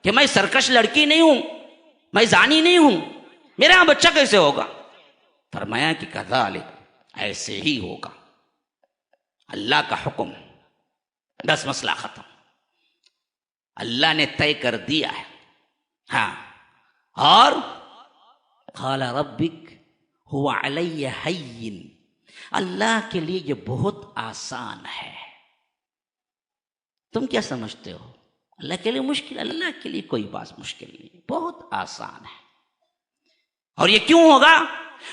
کہ میں سرکش لڑکی نہیں ہوں، میں زانی نہیں ہوں، میرے ہاں بچہ کیسے ہوگا؟ فرمایا کہ کذالک، ایسے ہی ہوگا، اللہ کا حکم، بس مسئلہ ختم. اللہ نے طے کر دیا ہے. ہاں، اور قال ربک هو علی ہین، اللہ کے لیے یہ بہت آسان ہے. تم کیا سمجھتے ہو اللہ کے لیے مشکل؟ اللہ کے لیے کوئی بات مشکل نہیں، بہت آسان ہے. اور یہ کیوں ہوگا؟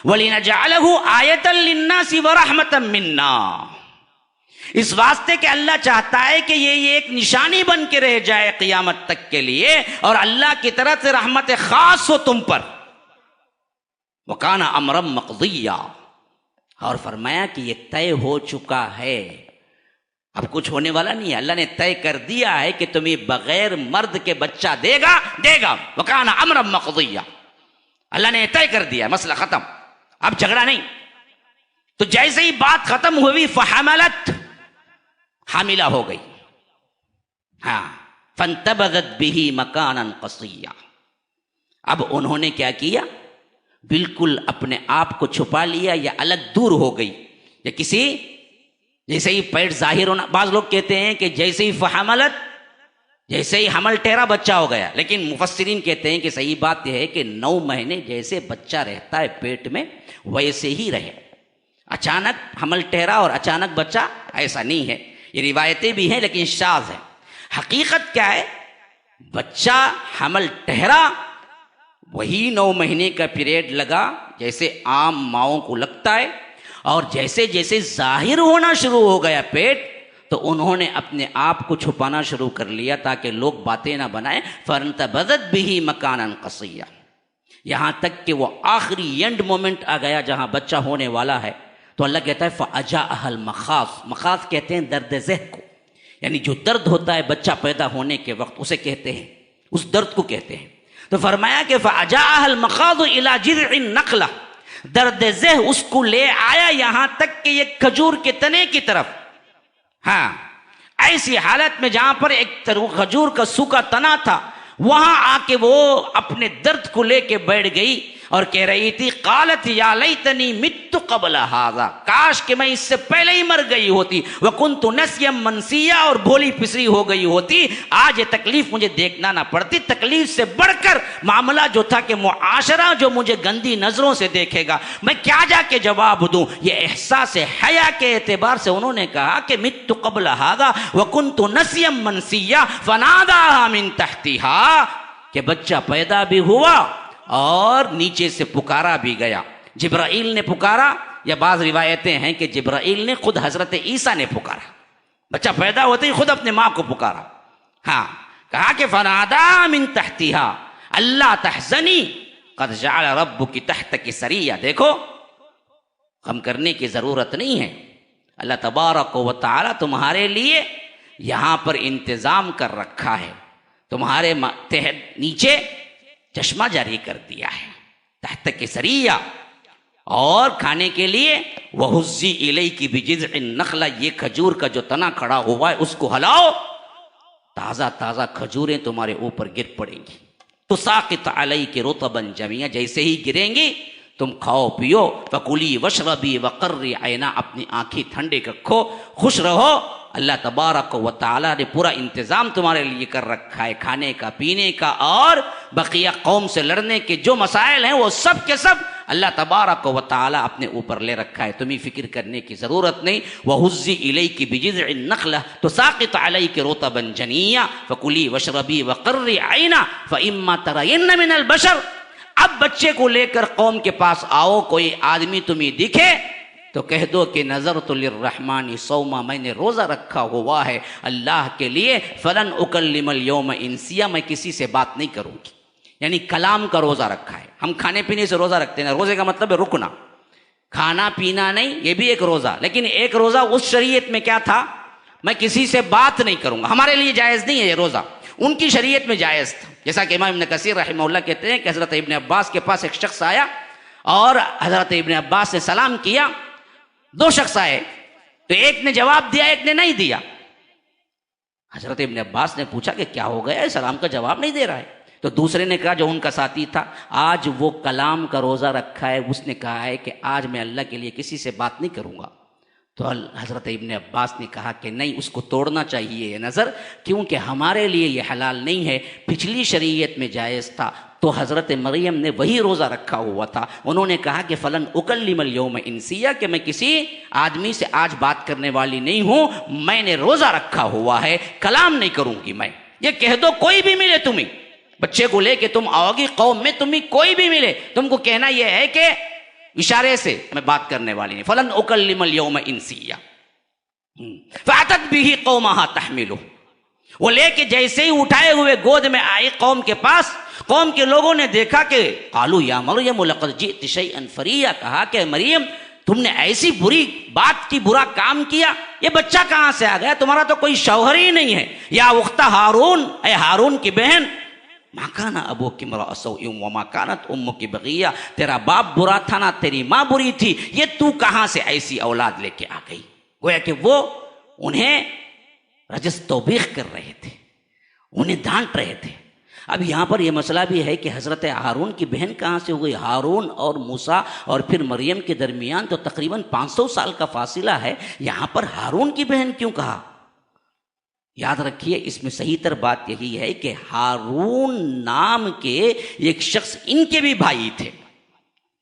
وَلِنَجْعَلَهُ آیَةً لِلنَّاسِ وَرَحْمَةً مِنَّا، اس واسطے کہ اللہ چاہتا ہے کہ یہ ایک نشانی بن کے رہ جائے قیامت تک کے لیے، اور اللہ کی طرف سے رحمت خاص ہو تم پر. وَكَانَ أَمْرًا مَقْضِيًّا، اور فرمایا کہ یہ طے ہو چکا ہے، اب کچھ ہونے والا نہیں ہے. اللہ نے طے کر دیا ہے کہ تمہیں بغیر مرد کے بچہ دے گا. وَكَانَ أَمْرًا مَقْضِيًّا، اللہ نے طے کر دیا، مسئلہ ختم، اب جھگڑا نہیں. تو جیسے ہی بات ختم ہوئی فحملت، حاملہ ہو گئی. ہاں، فانتبذت به مکانا قصیا، اب انہوں نے کیا کیا؟ بالکل اپنے آپ کو چھپا لیا یا الگ دور ہو گئی، یا کسی جیسے ہی پیٹ ظاہر ہونا. بعض لوگ کہتے ہیں کہ جیسے ہی فحملت، جیسے ہی حمل ٹھہرا بچہ ہو گیا، لیکن مفسرین کہتے ہیں کہ صحیح بات یہ ہے کہ 9 مہینے جیسے بچہ رہتا ہے پیٹ میں ویسے ہی رہے. اچانک حمل ٹھہرا اور اچانک بچہ، ایسا نہیں ہے. یہ روایتیں بھی ہیں لیکن شاذ ہے. حقیقت کیا ہے؟ بچہ حمل ٹھہرا، وہی 9 مہینے کا پیریڈ لگا جیسے عام ماؤں کو لگتا ہے، اور جیسے جیسے ظاہر ہونا شروع ہو گیا پیٹ، تو انہوں نے اپنے آپ کو چھپانا شروع کر لیا تاکہ لوگ باتیں نہ بنائیں. فَانْتَبَذَتْ بِهِ مَكَانًا قَصِيًّا، یہاں تک کہ وہ آخری اینڈ مومنٹ آ گیا جہاں بچہ ہونے والا ہے. تو اللہ کہتا ہے فَأَجَاءَهَا الْمَخَاضُ، مخاض کہتے ہیں درد ذہ کو، یعنی جو درد ہوتا ہے بچہ پیدا ہونے کے وقت، اسے کہتے ہیں، اس درد کو کہتے ہیں. تو فرمایا کہ فَأَجَاءَهَا الْمَخَاضُ إِلَى جِذْعِ النَّخْلَةِ، درد ذہ اس کو لے آیا یہاں تک کہ یہ کھجور کے تنے کی طرف. ہاں، ایسی حالت میں جہاں پر ایک کھجور کا سوکھا تنا تھا، وہاں آ کے وہ اپنے درد کو لے کے بیٹھ گئی. اور کہہ رہی تھی قالت یا لیتنی مت قبل ھذا، کاش کہ میں اس سے پہلے ہی مر گئی ہوتی، وکنت نسیا منسیا، اور بھولی پسری ہو گئی ہوتی، آج یہ تکلیف مجھے دیکھنا نہ پڑتی۔ تکلیف سے بڑھ کر معاملہ جو تھا کہ معاشرہ جو مجھے گندی نظروں سے دیکھے گا، میں کیا جا کے جواب دوں۔ یہ احساس حیا کے اعتبار سے انہوں نے کہا کہ مت قبل ھذا وکنت نسیا منسیا فناداها من تحتها، کہ بچہ پیدا بھی ہوا اور نیچے سے پکارا بھی گیا۔ جبرائیل نے پکارا، یا بعض روایتیں ہیں کہ جبرائیل نے خود حضرت عیسیٰ نے پکارا، بچہ پیدا ہوتے ہی خود اپنے ماں کو پکارا۔ ہاں، کہا کہ فنادا من تحتها اللہ تحزنی قد جعل ربک تحتک سریا۔ دیکھو، غم کرنے کی ضرورت نہیں ہے، اللہ تبارک و تعالی تمہارے لیے یہاں پر انتظام کر رکھا ہے، تمہارے تحت نیچے چشمہ جاری کر دیا ہے، تحت کے سریا، اور کھانے کے لیے وَهُزِّي إِلَيْكِ بِجِذْعِ النَّخْلَةِ، یہ کھجور کا جو تنا کھڑا ہوا ہے اس کو ہلاؤ، تازہ تازہ کھجوریں تمہارے اوپر گر پڑیں گی، تُسَاقِطْ عَلَيْكِ رُطَبًا جَنِيًّا، جیسے ہی گریں گی تم کھاؤ پیو، فَكُلِي وَاشْرَبِي وَقَرِّ عَيْنَا، اپنی آنکھیں ٹھنڈے رکھو، خوش رہو۔ اللہ تبارک و تعالیٰ نے پورا انتظام تمہارے لیے کر رکھا ہے، کھانے کا، پینے کا، اور بقیہ قوم سے لڑنے کے جو مسائل ہیں وہ سب کے سب اللہ تبارک و تعالیٰ اپنے اوپر لے رکھا ہے، تمہیں فکر کرنے کی ضرورت نہیں۔ وَهُزِّي إِلَيْكِ بِجِذْعِ النَّخْلَةِ تُسَاقِطْ عَلَيْكِ رُطَبًا جَنِيًّا فَكُلِي وَاشْرَبِي وَقَرِّ عَيْنًا فَإِمَّا تَرَيِنَّ مِنَ الْبَشَرِ، اب بچے کو لے کر قوم کے پاس آؤ، کوئی آدمی تمہیں دکھے تو کہہ دو کہ نظرت للرحمن صوما، میں نے روزہ رکھا ہوا ہے اللہ کے لیے، فلن اکلم اليوم انسیا، میں کسی سے بات نہیں کروں گی، یعنی کلام کا روزہ رکھا ہے۔ ہم کھانے پینے سے روزہ رکھتے ہیں، روزے کا مطلب ہے رکنا، کھانا پینا نہیں، یہ بھی ایک روزہ، لیکن ایک روزہ اس شریعت میں کیا تھا، میں کسی سے بات نہیں کروں گا، ہمارے لیے جائز نہیں ہے یہ روزہ، ان کی شریعت میں جائز تھا۔ جیسا کہ امام ابن کثیر رحمہ اللہ کہتے ہیں کہ حضرت ابن عباس کے پاس ایک شخص آیا اور حضرت ابن عباس نے سلام کیا، دو شخص آئے تو ایک نے جواب دیا، ایک نے نہیں دیا۔ حضرت ابن عباس نے پوچھا کہ کیا ہو گیا ہے، سلام کا جواب نہیں دے رہا ہے؟ تو دوسرے نے کہا، جو ان کا ساتھی تھا، آج وہ کلام کا روزہ رکھا ہے، اس نے کہا ہے کہ آج میں اللہ کے لیے کسی سے بات نہیں کروں گا۔ تو حضرت ابن عباس نے کہا کہ نہیں، اس کو توڑنا چاہیے یہ نظر، کیونکہ ہمارے لیے یہ حلال نہیں ہے، پچھلی شریعت میں جائز تھا۔ تو حضرت مریم نے وہی روزہ رکھا ہوا تھا، انہوں نے کہا کہ فلن اکلم اليوم انسیا، کہ میں کسی آدمی سے آج بات کرنے والی نہیں ہوں، میں نے روزہ رکھا ہوا ہے، کلام نہیں کروں گی میں۔ یہ کہہ دو کوئی بھی ملے تمہیں، بچے کو لے کے تم آؤ گی قوم میں، تمہیں کوئی بھی ملے، تم کو کہنا یہ ہے کہ اشارے سے میں بات کرنے والی نہیں، فلن اکلم اليوم انسیا فاتت به قومها تحملہ، وہ لے کے جیسے ہی اٹھائے ہوئے گود میں آئی قوم کے پاس، قوم کے لوگوں نے دیکھا کہ قالوا یا مریم لقد جئت شیئا فریا، کہا کہ مریم تم نے ایسی بری بات کی، برا کام کیا، یہ بچہ کہاں سے آ گیا، تمہارا تو کوئی شوہر ہی نہیں ہے۔ یا اخت ہارون، اے ہارون کی بہن، ما کان ابوک امرأ سوء وما کانت امک بغیہ، تیرا باپ برا تھا نہ تیری ماں بری تھی، یہ تو کہاں سے ایسی اولاد لے کے آ گئی؟ گویا کہ وہ انہیں رجس توبیخ کر رہے تھے، انہیں ڈانٹ رہے تھے۔ اب یہاں پر یہ مسئلہ بھی ہے کہ حضرت ہارون کی بہن کہاں سے ہو گئی؟ ہارون اور موسیٰ اور پھر مریم کے درمیان تو تقریباً 500 سال کا فاصلہ ہے، یہاں پر ہارون کی بہن کیوں کہا؟ یاد رکھیے، اس میں صحیح تر بات یہی ہے کہ ہارون نام کے ایک شخص ان کے بھی بھائی تھے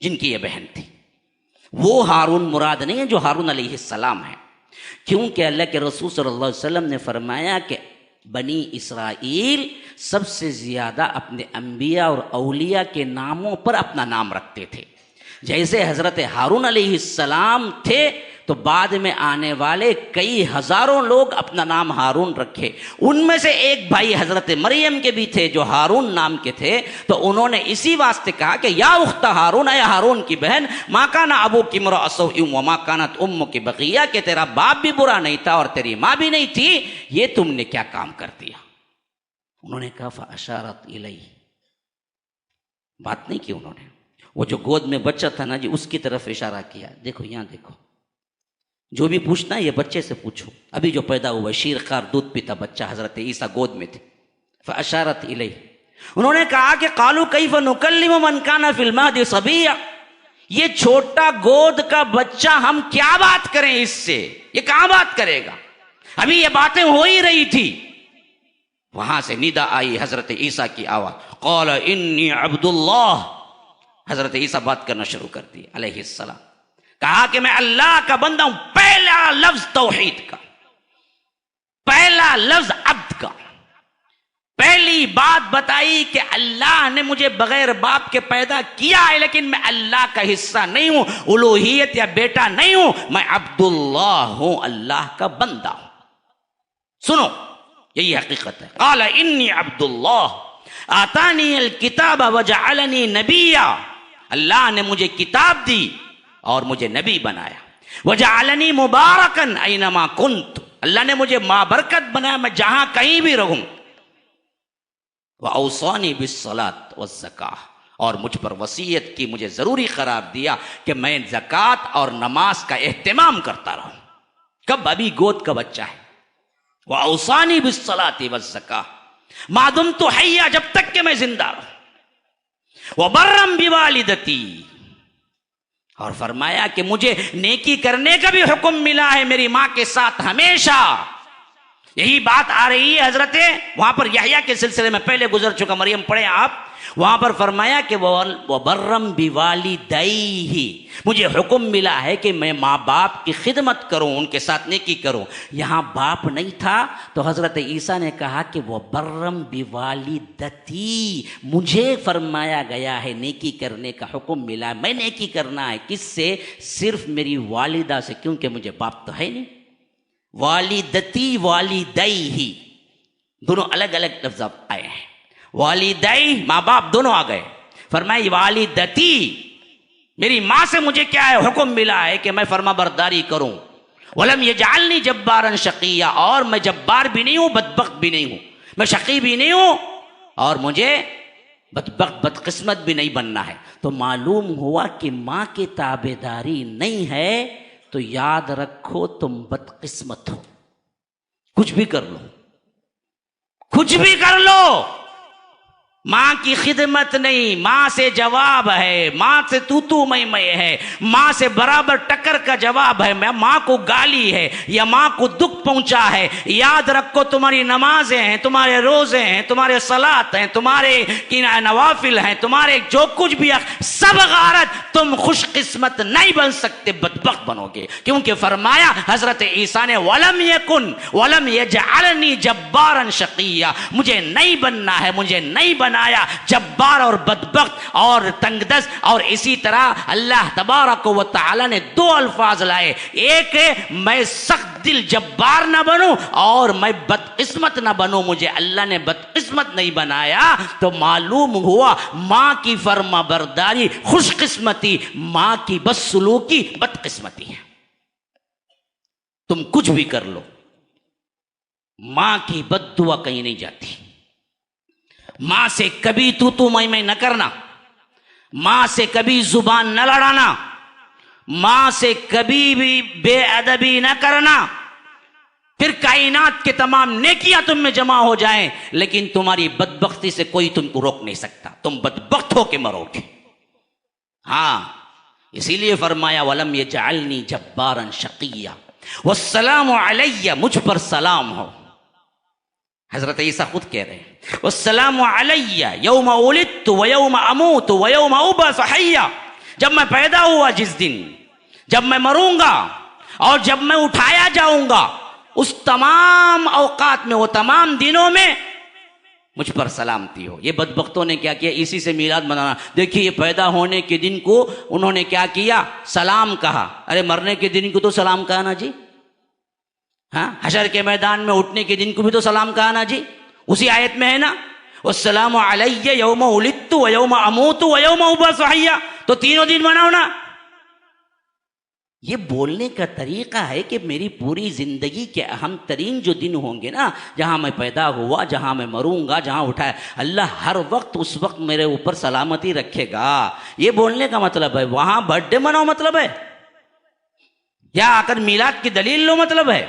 جن کی یہ بہن تھی، وہ ہارون مراد نہیں ہے جو ہارون علیہ السلام ہے، کیونکہ اللہ کے رسول صلی اللہ علیہ وسلم نے فرمایا کہ بنی اسرائیل سب سے زیادہ اپنے انبیاء اور اولیاء کے ناموں پر اپنا نام رکھتے تھے۔ جیسے حضرت ہارون علیہ السلام تھے تو بعد میں آنے والے کئی ہزاروں لوگ اپنا نام ہارون رکھے، ان میں سے ایک بھائی حضرت مریم کے بھی تھے جو ہارون نام کے تھے، تو انہوں نے اسی واسطے کہا کہ یا اخت ہارون، اے ہارون کی بہن، ما کان ابوک امرأ سوء وما کانت امک بغیہ، کہ تیرا باپ بھی برا نہیں تھا اور تیری ماں بھی نہیں تھی، یہ تم نے کیا کام کر دیا؟ انہوں نے کہا فاشارت الیہ، بات نہیں کی انہوں نے، وہ جو گود میں بچہ تھا نا جی، اس کی طرف اشارہ کیا، دیکھو یہاں دیکھو، جو بھی پوچھنا ہے یہ بچے سے پوچھو، ابھی جو پیدا ہوا شیر خوار دودھ پیتا بچہ حضرت عیسیٰ گود میں تھے، فاشارت الیہ انہوں نے کہا کہ قالوا کیف نکلم من کان فی المہد صبیا، یہ چھوٹا گود کا بچہ ہم کیا بات کریں اس سے، یہ کہاں بات کرے گا، ابھی یہ باتیں ہو ہی رہی تھی۔ وہاں سے ندا آئی حضرت عیسیٰ کی آواز، قال انی عبد اللہ۔ حضرت عیسیٰ بات کرنا شروع کر دی علیہ السلام، کہا کہ میں اللہ کا بندہ ہوں۔ پہلا لفظ توحید کا، پہلا لفظ عبد کا، پہلی بات بتائی کہ اللہ نے مجھے بغیر باپ کے پیدا کیا ہے، لیکن میں اللہ کا حصہ نہیں ہوں، الوہیت یا بیٹا نہیں ہوں، میں عبداللہ ہوں، اللہ کا بندہ ہوں۔ سنو، یہی حقیقت ہے۔ قال انی عبداللہ آتانی الکتاب وجعلنی نبیا، اللہ نے مجھے کتاب دی اور مجھے نبی بنایا۔ وجعلنی مبارکن اینما کنت، اللہ نے مجھے بابرکت بنایا، میں جہاں کہیں بھی رہوں۔ وَأَوْصَانِي بِالصَّلَاةِ وَالزَّكَاةِ، اور مجھ پر وصیت کی، مجھے ضروری قرار دیا کہ میں زکوٰۃ اور نماز کا اہتمام کرتا رہوں۔ کب؟ ابھی گود کا بچہ ہے۔ وَأَوْصَانِي بِالصَّلَاةِ وَالزَّكَاةِ مَا دُمْتُ حَيًّا، جب تک کہ میں زندہ رہوں۔ وَبَرًّا بِوَالِدَتِي، اور فرمایا کہ مجھے نیکی کرنے کا بھی حکم ملا ہے میری ماں کے ساتھ ہمیشہ۔ یہی بات آ رہی ہے حضرت وہاں پر یحییٰ کے سلسلے میں، پہلے گزر چکا، مریم پڑھیں آپ، وہاں پر فرمایا کہ وَبَرًّا بِوَالِدَيْهِ، مجھے حکم ملا ہے کہ میں ماں باپ کی خدمت کروں، ان کے ساتھ نیکی کروں۔ یہاں باپ نہیں تھا تو حضرت عیسیٰ نے کہا کہ وَبَرًّا بِوَالِدَتِي، مجھے فرمایا گیا ہے نیکی کرنے کا حکم ملا ہے، میں نیکی کرنا ہے کس سے؟ صرف میری والدہ سے، کیونکہ مجھے باپ تو ہے نہیں۔ والدتی والدیہ، دونوں الگ الگ لفظ آئے ہیں۔ والدی ماں باپ دونوں آ گئے، فرمایا والدتی، میری ماں سے مجھے کیا ہے حکم ملا ہے کہ میں فرما برداری کروں۔ ولم یجعلنی جبارا شقیا، اور میں جبار بھی نہیں ہوں، بدبخت بھی نہیں ہوں، میں شقی بھی نہیں ہوں، اور مجھے بدبخت بدقسمت بھی نہیں بننا ہے۔ تو معلوم ہوا کہ ماں کی تابع داری نہیں ہے تو یاد رکھو تم بدقسمت ہو۔ کچھ بھی کر لو، کچھ بھی کر لو، ماں کی خدمت نہیں، ماں سے جواب ہے، ماں سے تو میں ہے، ماں سے برابر ٹکر کا جواب ہے، ماں کو گالی ہے یا ماں کو دکھ پہنچا ہے، یاد رکھو تمہاری نمازیں ہیں، تمہارے روزے ہیں، تمہارے صلات ہیں، تمہارے نوافل ہیں، تمہارے جو کچھ بھی سب غارت، تم خوش قسمت نہیں بن سکتے، بدبخت بنو گے۔ کیونکہ فرمایا حضرت عیسیٰ نے ولم یکن ولم یجعلنی جبارا شقیا، مجھے نہیں بننا ہے، مجھے نہیں بنایا جبار اور بدبخت اور تنگ دست۔ اور اسی طرح اللہ تبارک و تعالی نے دو الفاظ لائے، ایک میں سخت دل جبار نہ بنوں اور میں بدقسمت نہ بنوں، مجھے اللہ نے بدقسمت نہیں بنایا۔ تو معلوم ہوا ماں کی فرما برداری خوش قسمتی، ماں کی بدسلوکی بدقسمتی ہے۔ تم کچھ بھی کر لو، ماں کی بد دعا کہیں نہیں جاتی۔ ماں سے کبھی تو میں نہ کرنا، ماں سے کبھی زبان نہ لڑانا، ماں سے کبھی بھی بے ادبی نہ کرنا، پھر کائنات کے تمام نیکیاں تم میں جمع ہو جائیں لیکن تمہاری بدبختی سے کوئی تم کو روک نہیں سکتا، تم بدبخت ہو کے مرو گے۔ ہاں، اسی لیے فرمایا وَلَمْ يَجْعَلْنِي جَبَّارًا شَقِيًّا وَالسَّلَامُ عَلَيَّ، مجھ پر سلام ہو۔ حضرت عیسیٰ خود کہہ رہے ہیں والسلام علیہ یوم ولدت و یوم اموت و یوم ابعث حیا، جب میں پیدا ہوا جس دن، جب میں مروں گا اور جب میں اٹھایا جاؤں گا، اس تمام اوقات میں، وہ تمام دنوں میں مجھ پر سلامتی ہو۔ یہ بدبختوں نے کیا کیا؟ اسی سے میلاد منانا۔ دیکھیے یہ پیدا ہونے کے دن کو انہوں نے کیا کیا؟ سلام کہا۔ ارے مرنے کے دن کو تو سلام کہا نا جی، ہاں، حشر کے میدان میں اٹھنے کے دن کو بھی تو سلام کہا نا جی، اسی آیت میں ہے نا، والسلام علیہ یوم ولدت و یوم اموت و یوم ابعث حیا، تو تینوں دن مناؤ نا۔ یہ بولنے کا طریقہ ہے کہ میری پوری زندگی کے اہم ترین جو دن ہوں گے نا، جہاں میں پیدا ہوا، جہاں میں مروں گا، جہاں اٹھایا، اللہ ہر وقت اس وقت میرے اوپر سلامتی رکھے گا۔ یہ بولنے کا مطلب ہے۔ وہاں برتھ ڈے مناؤ مطلب ہے، یا آ کر میلاد کی دلیل لو مطلب ہے،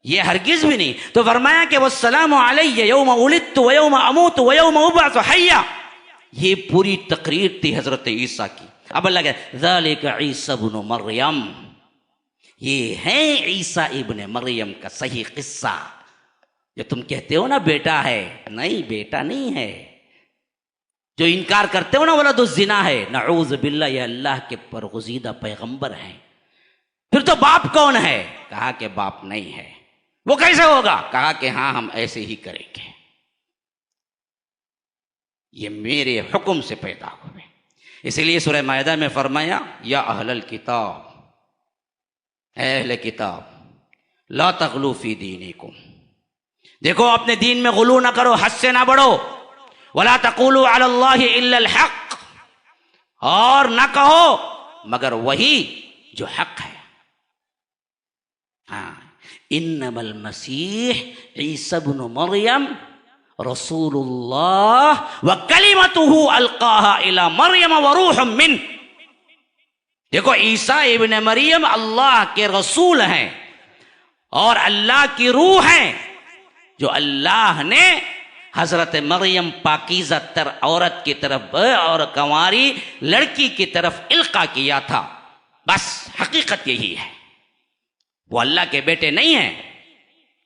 یہ ہرگز بھی نہیں. تو فرمایا کہ والسلام علی یوم ولدت و یوم اموت و یوم ابعث حیا. یہ پوری تقریر تھی حضرت عیسیٰ کی. اب اللہ کہتا ذالک عیسی ابن مریم، یہ ہے عیسیٰ ابن مریم کا صحیح قصہ. جو تم کہتے ہو نا بیٹا ہے، نہیں بیٹا نہیں ہے. جو انکار کرتے ہو نا ولد الزنا ہے، نعوذ باللہ یہ اللہ کے برگزیدہ پیغمبر ہیں. پھر تو باپ کون ہے؟ کہا کہ باپ نہیں ہے. وہ کیسے ہوگا؟ کہا کہ ہاں ہم ایسے ہی کریں گے، یہ میرے حکم سے پیدا ہوئے. اسی لیے سورہ مائدہ میں فرمایا یا اہل الکتاب، اے اہل کتاب لا تغلو فی دینکم، دیکھو اپنے دین میں غلو نہ کرو، حد سے نہ بڑھو. ولا تقولوا علی اللہ الا الحق، اور نہ کہو مگر وہی جو حق ہے. ہاں انما المسیح عیسی ابن مریم رسول اللہ وکلمتہ القاها الی مریم وروح منہ. دیکھو عیسیٰ ابن مریم اللہ کے رسول ہیں اور اللہ کی روح ہیں، جو اللہ نے حضرت مریم پاکیزہ تر عورت کی طرف اور کنواری لڑکی کی طرف القا کیا تھا. بس حقیقت یہی ہے. وہ اللہ کے بیٹے نہیں ہیں.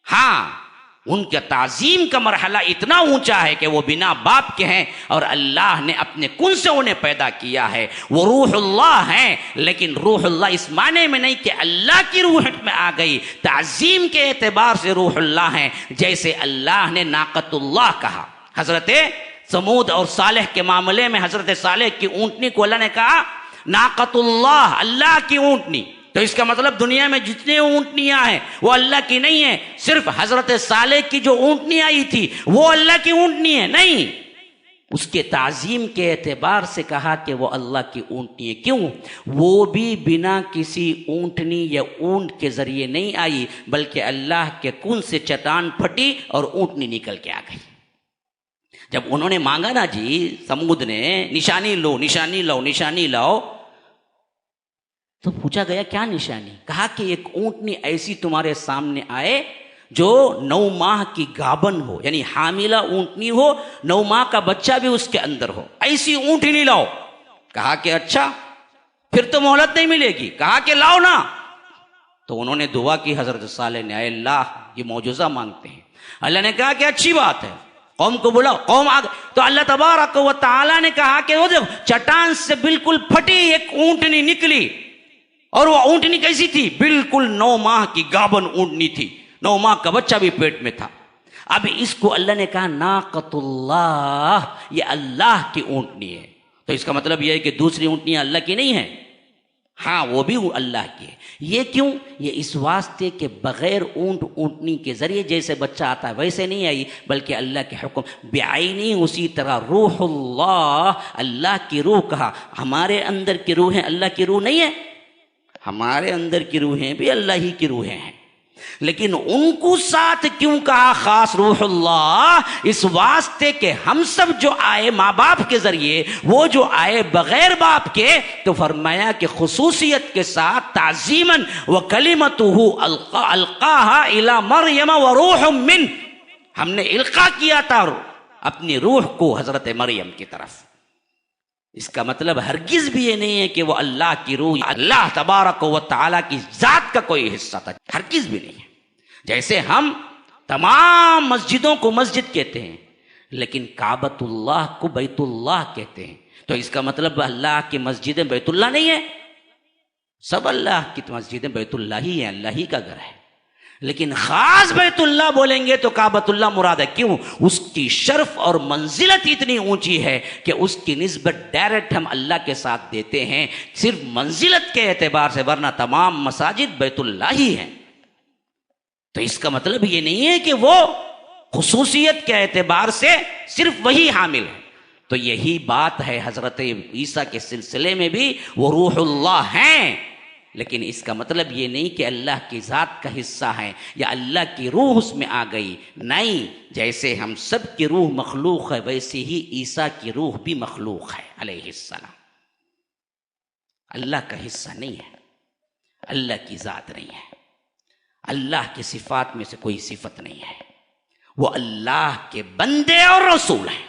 ہاں ان کے تعظیم کا مرحلہ اتنا اونچا ہے کہ وہ بنا باپ کے ہیں اور اللہ نے اپنے کن سے انہیں پیدا کیا ہے. وہ روح اللہ ہیں، لیکن روح اللہ اس معنی میں نہیں کہ اللہ کی روح میں آ گئی. تعظیم کے اعتبار سے روح اللہ ہیں، جیسے اللہ نے ناقۃ اللہ کہا. حضرت سمود اور صالح کے معاملے میں حضرت صالح کی اونٹنی کو اللہ نے کہا ناقۃ اللہ، اللہ کی اونٹنی. تو اس کا مطلب دنیا میں جتنے اونٹنیاں ہیں وہ اللہ کی نہیں ہیں. صرف حضرت صالح کی جو اونٹنی آئی تھی وہ اللہ کی اونٹنی ہے نہیں. اس کے تعظیم کے اعتبار سے کہا کہ وہ اللہ کی اونٹنی ہے. کیوں؟ وہ بھی بنا کسی اونٹنی یا اونٹ کے ذریعے نہیں آئی، بلکہ اللہ کے کن سے چٹان پھٹی اور اونٹنی نکل کے آ گئی. جب انہوں نے مانگا نا جی سمود نے نشانی لو نشانی لاؤ نشانی لاؤ، تو پوچھا گیا کیا نشانی؟ کہا کہ ایک اونٹنی ایسی تمہارے سامنے آئے جو 9 ماہ کی گابن ہو، یعنی حاملہ اونٹنی ہو، 9 ماہ کا بچہ بھی اس کے اندر ہو، ایسی اونٹنی لاؤ. کہا کہ اچھا پھر تو مہلت نہیں ملے گی. کہا کہ لاؤ نا. تو انہوں نے دعا کی حضرت صالح نے، اے اللہ یہ معجزہ مانگتے ہیں. اللہ نے کہا کہ اچھی بات ہے، قوم کو بلاؤ. قوم آ گئی تو اللہ تبارک و تعالیٰ نے کہا کہ وہ دیکھو چٹان سے بالکل پھٹی ایک اونٹنی نکلی. اور وہ اونٹنی کیسی تھی؟ بالکل 9 ماہ کی گابن اونٹنی تھی، 9 ماہ کا بچہ بھی پیٹ میں تھا. اب اس کو اللہ نے کہا ناقۃ اللہ، یہ اللہ کی اونٹنی ہے. تو اس کا مطلب یہ ہے کہ دوسری اونٹنیاں اللہ کی نہیں ہیں. ہاں وہ بھی اللہ کی ہے. یہ کیوں؟ یہ اس واسطے کہ بغیر اونٹ اونٹنی کے ذریعے جیسے بچہ آتا ہے ویسے نہیں آئی، بلکہ اللہ کے حکم بعینی. اسی طرح روح اللہ، اللہ کی روح کہا. ہمارے اندر کی روحیں اللہ کی روح نہیں ہے، ہمارے اندر کی روحیں بھی اللہ ہی کی روحیں ہیں، لیکن ان کو ساتھ کیوں کہا خاص روح اللہ؟ اس واسطے کہ ہم سب جو آئے ماں باپ کے ذریعے، وہ جو آئے بغیر باپ کے، تو فرمایا کہ خصوصیت کے ساتھ تعظیماً وَكَلِمَتُهُ أَلْقَاهَا إِلَى مَرْيَمَ وَرُوحٌ مِّنْهُ، ہم نے القا کیا تھا اپنی روح کو حضرت مریم کی طرف. اس کا مطلب ہرگز بھی یہ نہیں ہے کہ وہ اللہ کی روح اللہ تبارک و تعالیٰ کی ذات کا کوئی حصہ تھا، ہرگز بھی نہیں ہے. جیسے ہم تمام مسجدوں کو مسجد کہتے ہیں لیکن کعبۃ اللہ کو بیت اللہ کہتے ہیں، تو اس کا مطلب اللہ کی مسجدیں بیت اللہ نہیں ہے. سب اللہ کی مسجدیں بیت اللہ ہی ہیں، اللہ ہی کا گھر ہے. لیکن خاص بیت اللہ بولیں گے تو کعبۃ اللہ مراد ہے. کیوں؟ اس کی شرف اور منزلت اتنی اونچی ہے کہ اس کی نسبت ڈائریکٹ ہم اللہ کے ساتھ دیتے ہیں صرف منزلت کے اعتبار سے، ورنہ تمام مساجد بیت اللہ ہی ہیں. تو اس کا مطلب یہ نہیں ہے کہ وہ خصوصیت کے اعتبار سے صرف وہی حامل ہے. تو یہی بات ہے حضرت عیسیٰ کے سلسلے میں بھی، وہ روح اللہ ہیں، لیکن اس کا مطلب یہ نہیں کہ اللہ کی ذات کا حصہ ہے یا اللہ کی روح اس میں آ گئی. نہیں، جیسے ہم سب کی روح مخلوق ہے ویسے ہی عیسیٰ کی روح بھی مخلوق ہے علیہ السلام. اللہ کا حصہ نہیں ہے، اللہ کی ذات نہیں ہے. اللہ کی صفات میں سے کوئی صفت نہیں ہے، وہ اللہ کے بندے اور رسول ہیں۔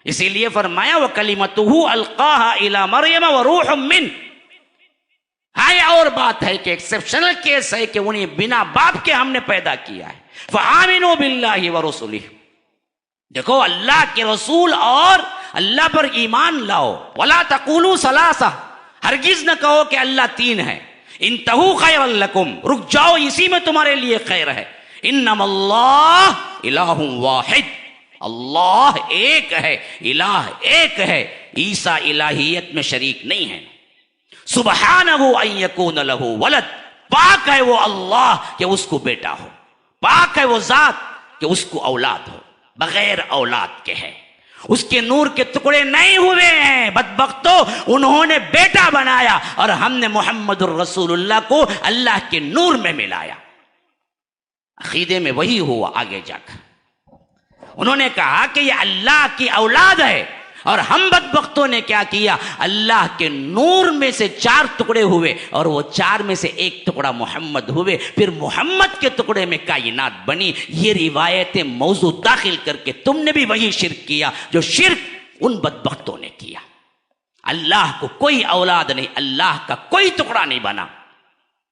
اسی لیے فرمایا وَكَلِمَتُهُ أَلْقَاهَا إِلَى مَرْيَمَ وَرُوحٌ مِّنْهُ۔ ہاں یہ اور بات ہے کہ ایکسیپشنل کیس ہے کہ انہیں بنا باپ کے ہم نے پیدا کیا ہے۔ فَآمِنُوا بِاللَّهِ وَرُسُلِهِ، دیکھو اللہ کے رسول اور اللہ پر ایمان لاؤ۔ وَلَا تَقُولُوا ثَلَاثَةٌ، ہرگز نہ کہو کہ اللہ تین ہے۔ انتہوا خیرا لکم، رک جاؤ، اسی میں تمہارے لیے خیر ہے۔ انما اللہ الہ واحد، اللہ ایک ہے، الہ ایک ہے، عیسیٰ الہیت میں شریک نہیں ہے۔ سبحانہ ان یکون لہ ولد، پاک ہے وہ اللہ کہ اس کو بیٹا ہو، پاک ہے وہ ذات کہ اس کو اولاد ہو، بغیر اولاد کے ہے۔ اس کے نور کے ٹکڑے نہیں ہوئے ہیں، بدبختو انہوں نے بیٹا بنایا اور ہم نے محمد الرسول اللہ کو اللہ کے نور میں ملایا۔ عقیدے میں وہی ہوا آگے جا کر۔ انہوں نے کہا کہ یہ اللہ کی اولاد ہے، اور ہم بدبختوں نے کیا کیا، اللہ کے نور میں سے 4 ٹکڑے ہوئے اور وہ 4 میں سے ایک ٹکڑا محمد ہوئے، پھر محمد کے ٹکڑے میں کائنات بنی۔ یہ روایتیں موضوع داخل کر کے تم نے بھی وہی شرک کیا جو شرک ان بدبختوں نے کیا۔ اللہ کو کوئی اولاد نہیں، اللہ کا کوئی ٹکڑا نہیں بنا۔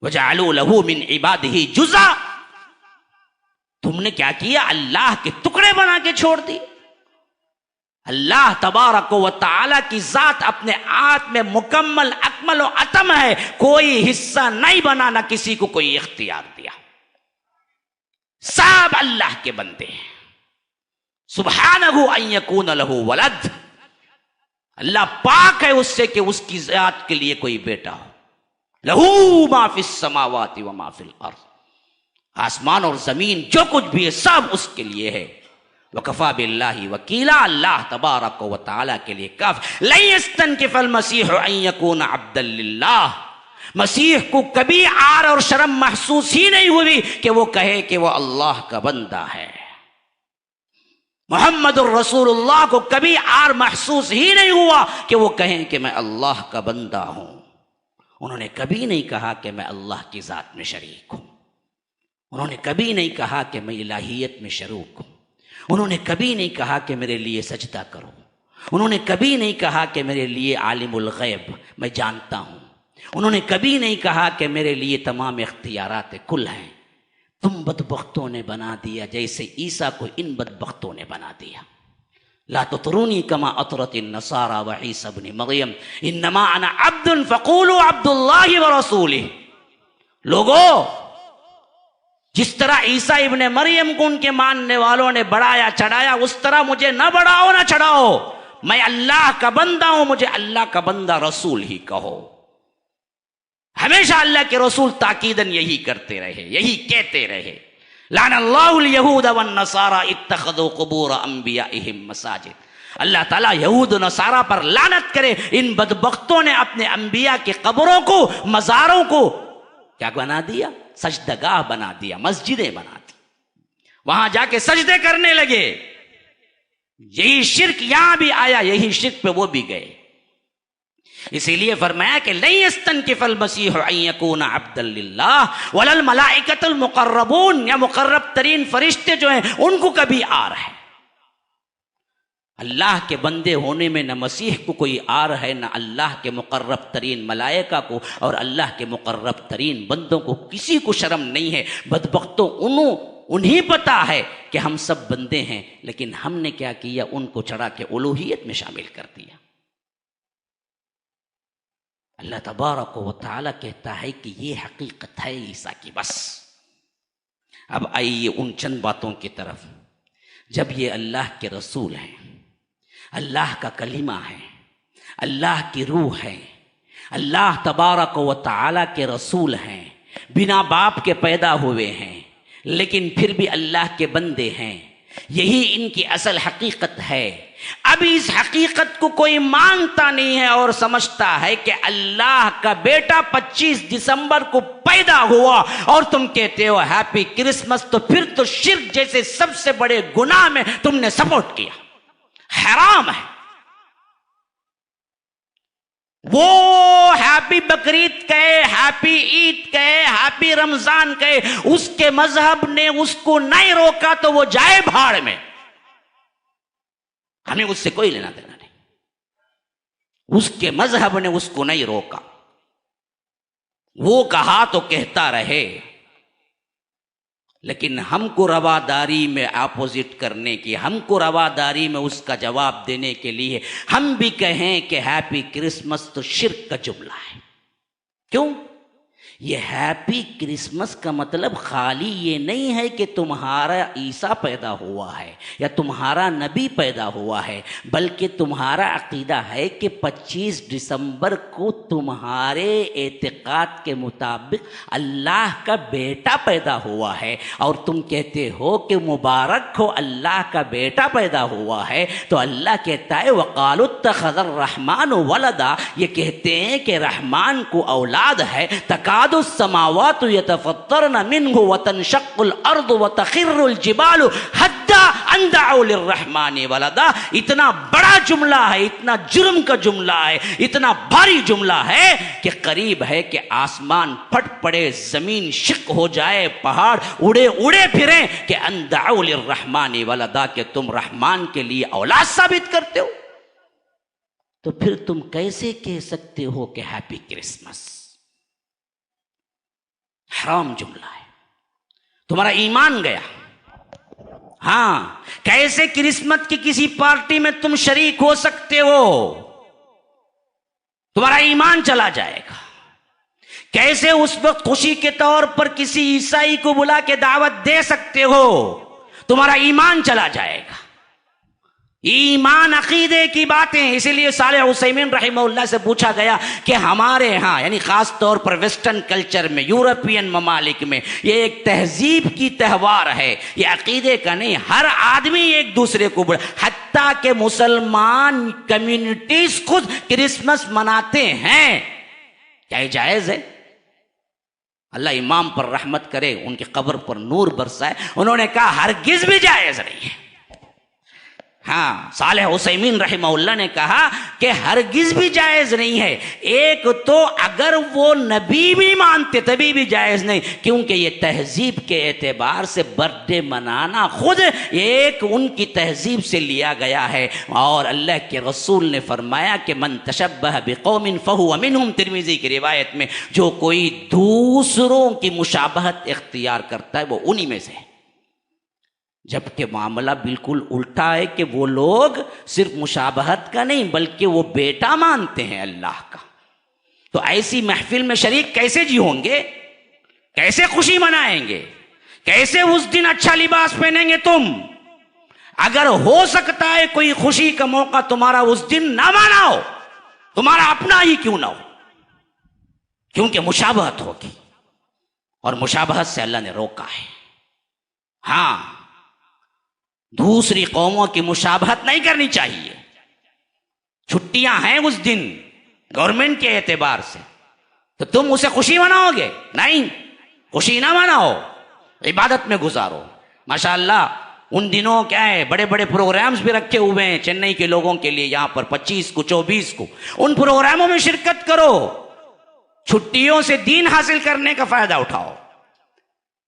وَجَعَلُوا لَهُ مِنْ عِبَادِهِ جُزْءًا، تم نے کیا کیا، اللہ کے ٹکڑے بنا کے چھوڑ دی۔ اللہ تبارک و تعالی کی ذات اپنے آپ میں مکمل اکمل و اتم ہے، کوئی حصہ نہیں بنا، نہ کسی کو کوئی اختیار دیا، سب اللہ کے بندے ہیں۔ سبحانہ ان یکون لہ ولد، اللہ پاک ہے اس سے کہ اس کی ذات کے لیے کوئی بیٹا ہو۔ لہو ما فی السماوات و ما فی الارض، آسمان اور زمین جو کچھ بھی ہے سب اس کے لیے ہے۔ وَكَفَى بِاللَّهِ وَكِيلًا، اللہ تبارک و تعالیٰ کے لیے کافی۔ لَن يَسْتَنْكِفَ الْمَسِيحُ أَن يَكُونَ عَبْدًا لِلَّهِ، مسیح کو کبھی عار اور شرم محسوس ہی نہیں ہوئی کہ وہ کہے کہ وہ اللہ کا بندہ ہے۔ محمد الرسول اللہ کو کبھی عار محسوس ہی نہیں ہوا کہ وہ کہیں کہ میں اللہ کا بندہ ہوں۔ انہوں نے کبھی نہیں کہا کہ میں اللہ کی ذات میں شریک ہوں، انہوں نے کبھی نہیں کہا کہ میں الہیت میں شریک ہوں، انہوں نے کبھی نہیں کہا کہ میرے لیے سجدہ کرو، انہوں نے کبھی نہیں کہا کہ میرے لیے عالم الغیب میں جانتا ہوں، انہوں نے کبھی نہیں کہا کہ میرے لیے تمام اختیارات کل ہیں۔ تم بدبختوں نے بنا دیا جیسے عیسیٰ کو ان بدبختوں نے بنا دیا۔ لا تطرونی کما اطرت النصارى وعیسی ابن مریم انما انا عبد فقولوا عبد اللہ ورسولہ۔ لوگوں، جس طرح عیسیٰ ابن مریم کو ان کے ماننے والوں نے بڑھایا چڑھایا، اس طرح مجھے نہ بڑھاؤ نہ چڑھاؤ۔ میں اللہ کا بندہ ہوں، مجھے اللہ کا بندہ رسول ہی کہو۔ ہمیشہ اللہ کے رسول تاکیداً یہی کرتے رہے، یہی کہتے رہے۔ لعن اللہ اليہود والنصارى اتخذوا قبور انبیائہم مساجد۔ اللہ تعالیٰ یہود و نصارہ پر لعنت کرے، ان بدبختوں نے اپنے انبیاء کی قبروں کو، مزاروں کو کیا بنا دیا؟ سجدگاہ بنا دیا، مسجدیں بنا دی، وہاں جا کے سجدے کرنے لگے۔ یہی شرک یہاں بھی آیا، یہی شرک پہ وہ بھی گئے۔ اسی لیے فرمایا کہ لن یستنکف المسیح ان یکون عبدا للہ ولا الملائکۃ المقربون، یا مقرب ترین فرشتے جو ہیں ان کو کبھی آر ہے۔ اللہ کے بندے ہونے میں نہ مسیح کو کوئی آر ہے، نہ اللہ کے مقرب ترین ملائکہ کو اور اللہ کے مقرب ترین بندوں کو کسی کو شرم نہیں ہے۔ بدبختوں انہیں پتا ہے کہ ہم سب بندے ہیں، لیکن ہم نے کیا کیا، ان کو چڑھا کے الوہیت میں شامل کر دیا۔ اللہ تبارک و تعالیٰ کہتا ہے کہ یہ حقیقت ہے عیسیٰ کی۔ بس اب آئیے ان چند باتوں کی طرف۔ جب یہ اللہ کے رسول ہیں، اللہ کا کلمہ ہے، اللہ کی روح ہے، اللہ تبارک و تعالیٰ کے رسول ہیں، بنا باپ کے پیدا ہوئے ہیں، لیکن پھر بھی اللہ کے بندے ہیں، یہی ان کی اصل حقیقت ہے۔ اب اس حقیقت کو کوئی مانتا نہیں ہے اور سمجھتا ہے کہ اللہ کا بیٹا 25 دسمبر کو پیدا ہوا اور تم کہتے ہو ہیپی کرسمس، تو پھر تو شرک جیسے سب سے بڑے گناہ میں تم نے سپورٹ کیا، حرام ہے۔ وہ ہیپی بقرعید کہے، ہیپی عید کہے، ہیپی رمضان کہے، اس کے مذہب نے اس کو نہیں روکا تو وہ جائے بھاڑ میں، ہمیں اس سے کوئی لینا دینا نہیں۔ اس کے مذہب نے اس کو نہیں روکا، وہ کہا تو کہتا رہے، لیکن ہم کو رواداری میں اپوزٹ کرنے کی، ہم کو رواداری میں اس کا جواب دینے کے لیے ہم بھی کہیں کہ ہیپی کرسمس تو شرک کا جملہ ہے۔ کیوں؟ یہ ہیپی کرسمس کا مطلب خالی یہ نہیں ہے کہ تمہارا عیسیٰ پیدا ہوا ہے یا تمہارا نبی پیدا ہوا ہے، بلکہ تمہارا عقیدہ ہے کہ 25 دسمبر کو تمہارے اعتقاد کے مطابق اللہ کا بیٹا پیدا ہوا ہے، اور تم کہتے ہو کہ مبارک ہو اللہ کا بیٹا پیدا ہوا ہے، تو اللہ کہتا ہے وَقَالُوا اتَّخَذَ الرَّحْمَنُ وَلَدًا، یہ کہتے ہیں کہ رحمان کو اولاد ہے، تکاد السماوات يتفطرن منه وتنشق الارض وتخر الجبال حتى ان دعوا للرحمن ولدا۔ اتنا بڑا جملہ ہے، اتنا جرم کا جملہ ہے، اتنا بھاری جملہ ہے کہ قریب ہے کہ آسمان پھٹ پڑے، زمین شق ہو جائے، پہاڑ اڑے اڑے پھریں کہ ان دعوا للرحمن ولدا، کہ تم رحمان کے لیے اولاد ثابت کرتے ہو۔ تو پھر تم کیسے کہہ سکتے ہو کہ ہیپی کرسمس؟ حرام جملہ ہے، تمہارا ایمان گیا۔ ہاں، کیسے کرسمس کی کسی پارٹی میں تم شریک ہو سکتے ہو؟ تمہارا ایمان چلا جائے گا۔ کیسے اس وقت خوشی کے طور پر کسی عیسائی کو بلا کے دعوت دے سکتے ہو؟ تمہارا ایمان چلا جائے گا۔ ایمان عقیدے کی باتیں، اسی لیے صالح عثیمین رحمہ اللہ سے پوچھا گیا کہ ہمارے ہاں یعنی خاص طور پر ویسٹرن کلچر میں، یورپین ممالک میں، یہ ایک تہذیب کی تہوار ہے، یہ عقیدے کا نہیں۔ ہر آدمی ایک دوسرے کو حتیٰ کہ مسلمان کمیونٹیز خود کرسمس مناتے ہیں۔ کیا یہ جائز ہے؟ اللہ امام پر رحمت کرے، ان کی قبر پر نور برسائے، انہوں نے کہا ہرگز بھی جائز نہیں ہے۔ ہاں، صالح عثیمین رحمہ اللہ نے کہا کہ ہرگز بھی جائز نہیں ہے۔ ایک تو اگر وہ نبی بھی مانتے تبھی بھی جائز نہیں، کیونکہ یہ تہذیب کے اعتبار سے برتھ ڈے منانا خود ایک ان کی تہذیب سے لیا گیا ہے، اور اللہ کے رسول نے فرمایا کہ من تشبہ بقوم فہو منہم، ترمذی کی روایت میں، جو کوئی دوسروں کی مشابہت اختیار کرتا ہے وہ انہی میں سے ہے۔ جبکہ معاملہ بالکل الٹا ہے کہ وہ لوگ صرف مشابہت کا نہیں بلکہ وہ بیٹا مانتے ہیں اللہ کا۔ تو ایسی محفل میں شریک کیسے جی ہوں گے؟ کیسے خوشی منائیں گے؟ کیسے اس دن اچھا لباس پہنیں گے تم؟ اگر ہو سکتا ہے کوئی خوشی کا موقع تمہارا اس دن نہ مناؤ، تمہارا اپنا ہی کیوں نہ ہو، کیونکہ مشابہت ہوگی، اور مشابہت سے اللہ نے روکا ہے۔ ہاں، دوسری قوموں کی مشابہت نہیں کرنی چاہیے۔ چھٹیاں ہیں اس دن گورنمنٹ کے اعتبار سے، تو تم اسے خوشی مناؤ گے؟ نہیں، خوشی نہ مناؤ، عبادت میں گزارو۔ ماشاءاللہ ان دنوں کیا ہے، بڑے بڑے پروگرامز بھی رکھے ہوئے ہیں چنئی کے لوگوں کے لیے، یہاں پر 25 کو 24 کو ان پروگراموں میں شرکت کرو، چھٹیوں سے دین حاصل کرنے کا فائدہ اٹھاؤ،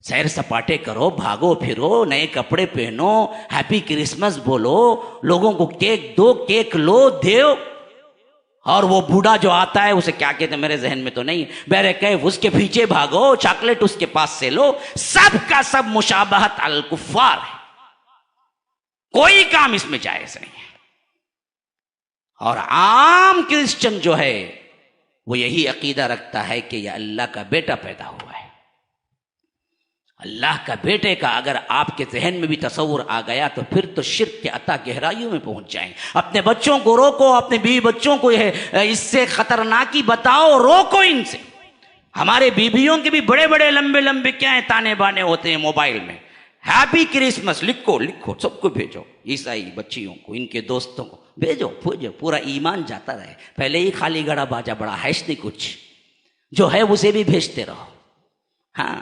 سیر سپاٹے کرو، بھاگو پھرو، نئے کپڑے پہنو، ہیپی کرسمس بولو، لوگوں کو کیک دو، کیک لو دیو، اور وہ بوڑھا جو آتا ہے اسے کیا کہتے ہیں میرے ذہن میں تو نہیں، بیرکیف، اس کے پیچھے بھاگو، چاکلیٹ اس کے پاس سے لو۔ سب کا سب مشابہت الکفار ہے، کوئی کام اس میں جائز نہیں ہے۔ اور عام کرسچن جو ہے وہ یہی عقیدہ رکھتا ہے کہ یہ اللہ کا بیٹا پیدا ہوا ہے۔ اللہ کا بیٹے کا اگر آپ کے ذہن میں بھی تصور آ گیا تو پھر تو شرک کے عطا گہرائیوں میں پہنچ جائیں۔ اپنے بچوں کو روکو، اپنے بیوی بچوں کو اس سے خطرناکی بتاؤ، روکو ان سے۔ ہمارے بیویوں کے بھی بڑے بڑے لمبے لمبے کیا ہیں تانے بانے ہوتے ہیں موبائل میں، ہیپی کرسمس لکھو لکھو، سب کو بھیجو، عیسائی بچیوں کو، ان کے دوستوں کو بھیجو، پورا ایمان جاتا رہے۔ پہلے ہی خالی گڑا باجا بڑا ہیش نہیں کچھ، جو ہے اسے بھی بھیجتے رہو۔ ہاں،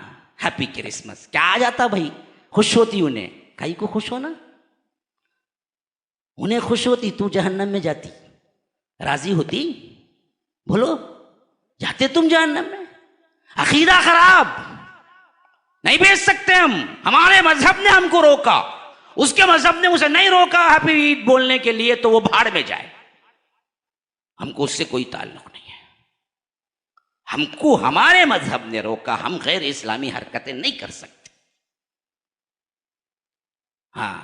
ہیپی کرسمس کیا آ جاتا بھائی، خوش ہوتی انہیں، کئی کو خوش ہونا، انہیں خوش ہوتی، تو جہنم میں جاتی، راضی ہوتی؟ بولو جاتے تم جہنم میں. عقیدہ خراب نہیں بیچ سکتے ہم. ہمارے مذہب نے ہم کو روکا, اس کے مذہب نے اسے نہیں روکا ہیپی عید بولنے کے لیے, تو وہ بھاڑ میں جائے. ہم کو اس سے کوئی تعلق نہیں ہے. ہم کو ہمارے مذہب نے روکا, ہم غیر اسلامی حرکتیں نہیں کر سکتے. ہاں,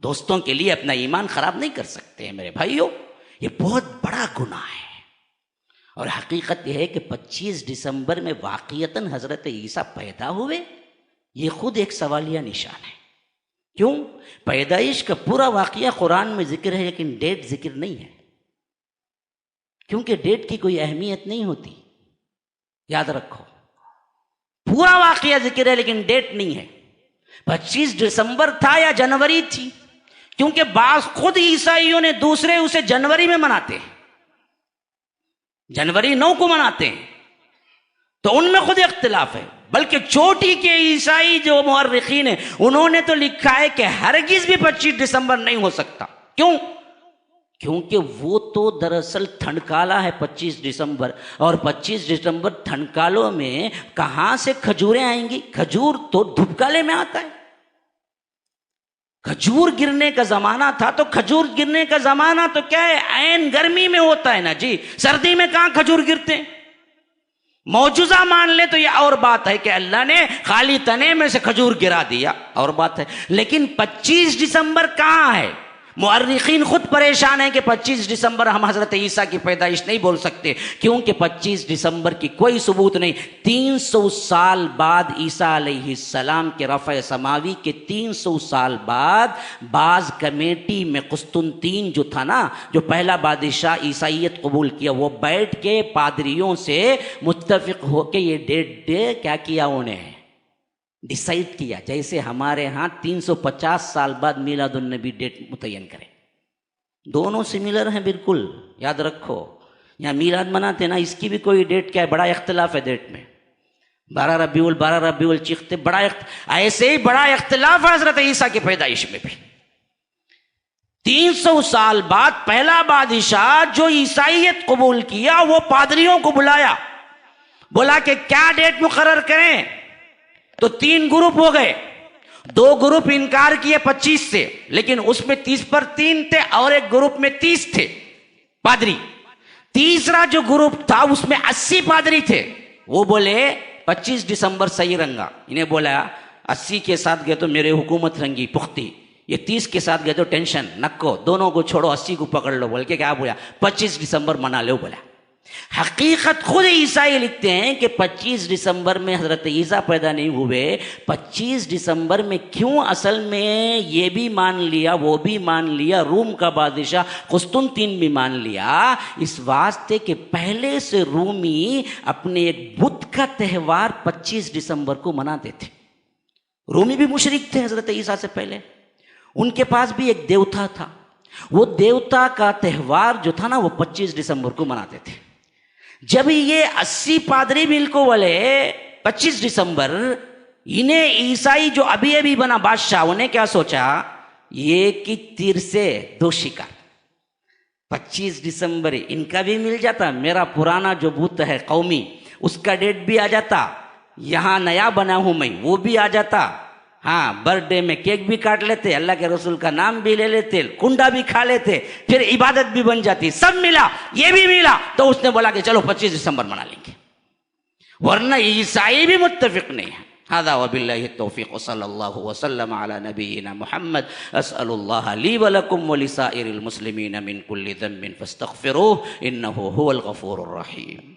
دوستوں کے لیے اپنا ایمان خراب نہیں کر سکتے ہیں میرے بھائیوں. یہ بہت بڑا گناہ ہے. اور حقیقت یہ ہے کہ 25 دسمبر میں واقعتاً حضرت عیسیٰ پیدا ہوئے, یہ خود ایک سوالیہ نشان ہے. کیوں؟ پیدائش کا پورا واقعہ قرآن میں ذکر ہے لیکن ڈیٹ ذکر نہیں ہے, کیونکہ ڈیٹ کی کوئی اہمیت نہیں ہوتی. یاد رکھو, پورا واقعہ ذکر ہے لیکن ڈیٹ نہیں ہے. 25 دسمبر تھا یا جنوری تھی, کیونکہ بعض خود عیسائیوں نے دوسرے اسے جنوری میں مناتے ہیں, جنوری 9 کو مناتے ہیں, تو ان میں خود اختلاف ہے. بلکہ چوٹی کے عیسائی جو مورخین ہیں انہوں نے تو لکھا ہے کہ ہرگز بھی 25 دسمبر نہیں ہو سکتا. کیوں؟ کیونکہ وہ تو دراصل ٹھنڈکالا ہے 25 دسمبر, اور 25 دسمبر ٹھنڈکالوں میں کہاں سے کھجوریں آئیں گی؟ کھجور تو دھوپکالے میں آتا ہے. کھجور گرنے کا زمانہ تھا تو کھجور گرنے کا زمانہ تو کیا ہے, عین گرمی میں ہوتا ہے نا جی. سردی میں کہاں کھجور گرتے ہیں؟ معجزہ مان لے تو یہ اور بات ہے کہ اللہ نے خالی تنے میں سے کھجور گرا دیا, اور بات ہے. لیکن 25 دسمبر کہاں ہے؟ مورخین خود پریشان ہیں کہ 25 دسمبر ہم حضرت عیسیٰ کی پیدائش نہیں بول سکتے, کیونکہ 25 دسمبر کی کوئی ثبوت نہیں. 300 سال بعد عیسیٰ علیہ السلام کے رفع سماوی کے 300 سال بعد بعض کمیٹی میں قسطنطین جو تھا نا, جو پہلا بادشاہ عیسائیت قبول کیا, وہ بیٹھ کے پادریوں سے متفق ہو کے یہ ڈیٹ کیا کیا انہیں ڈیسائیڈ کیا, جیسے ہمارے ہاں 350 سال بعد میلاد النبی ڈیٹ متعین کرے. دونوں سملر ہیں بالکل, یاد رکھو. یہاں میلاد مناتے نا, اس کی بھی کوئی ڈیٹ کیا ہے, بڑا اختلاف ہے ڈیٹ میں. 12 ربیع الاول چیختے, بڑا ایسے ہی بڑا اختلاف ہے حضرت عیسیٰ کی پیدائش میں بھی. 300 سال بعد پہلا بادشاہ جو عیسائیت قبول کیا, وہ پادریوں کو بلایا, بولا کہ کیا ڈیٹ مقرر کریں. تو 3 گروپ ہو گئے. 2 گروپ انکار کیے 25 سے, لیکن اس میں 30 پر 3 تھے, اور ایک گروپ میں 30 تھے پادری. تیسرا جو گروپ تھا اس میں 80 پادری تھے, وہ بولے 25 دسمبر صحیح رنگا. انہیں بولا 80 کے ساتھ گئے تو میرے حکومت رنگی پختی, یہ 30 کے ساتھ گئے تو ٹینشن نکو, دونوں کو چھوڑو 80 کو پکڑ لو. بول کے کیا بولا, 25 دسمبر منا لو بولا. حقیقت خود عیسائی لکھتے ہیں کہ 25 دسمبر میں حضرت عیسیٰ پیدا نہیں ہوئے. 25 دسمبر میں کیوں اصل میں یہ بھی مان لیا, وہ بھی مان لیا, روم کا بادشاہ قسطنطین بھی مان لیا, اس واسطے کہ پہلے سے رومی اپنے ایک بت کا تہوار 25 دسمبر کو مناتے تھے. رومی بھی مشرک تھے حضرت عیسیٰ سے پہلے, ان کے پاس بھی ایک دیوتا تھا. وہ دیوتا کا تہوار جو تھا نا, وہ 25 دسمبر کو مناتے تھے. جب یہ 80 پادری مل کو بولے 25 دسمبر, انہیں عیسائی جو ابھی ابھی بنا بادشاہ, انہیں کیا سوچا, یہ کہ تیر سے 2 شکار. 25 دسمبر ان کا بھی مل جاتا, میرا پرانا جو بت ہے قومی اس کا ڈیٹ بھی آ جاتا, یہاں نیا بنا ہوں میں وہ بھی آ جاتا. ہاں, برتھ ڈے میں کیک بھی کاٹ لیتے, اللہ کے رسول کا نام بھی لے لیتے, کنڈا بھی کھا لیتے, پھر عبادت بھی بن جاتی. سب ملا, یہ بھی ملا, تو اس نے بولا کہ چلو 25 دسمبر منا لیں گے. ورنہ عیسائی بھی متفق نہیں ہے. هذا وبالله التوفيق وصلى الله وسلم على نبينا محمد. اسال الله لي ولكم ولسائر المسلمين من كل ذنب فاستغفروه انه هو الغفور الرحيم.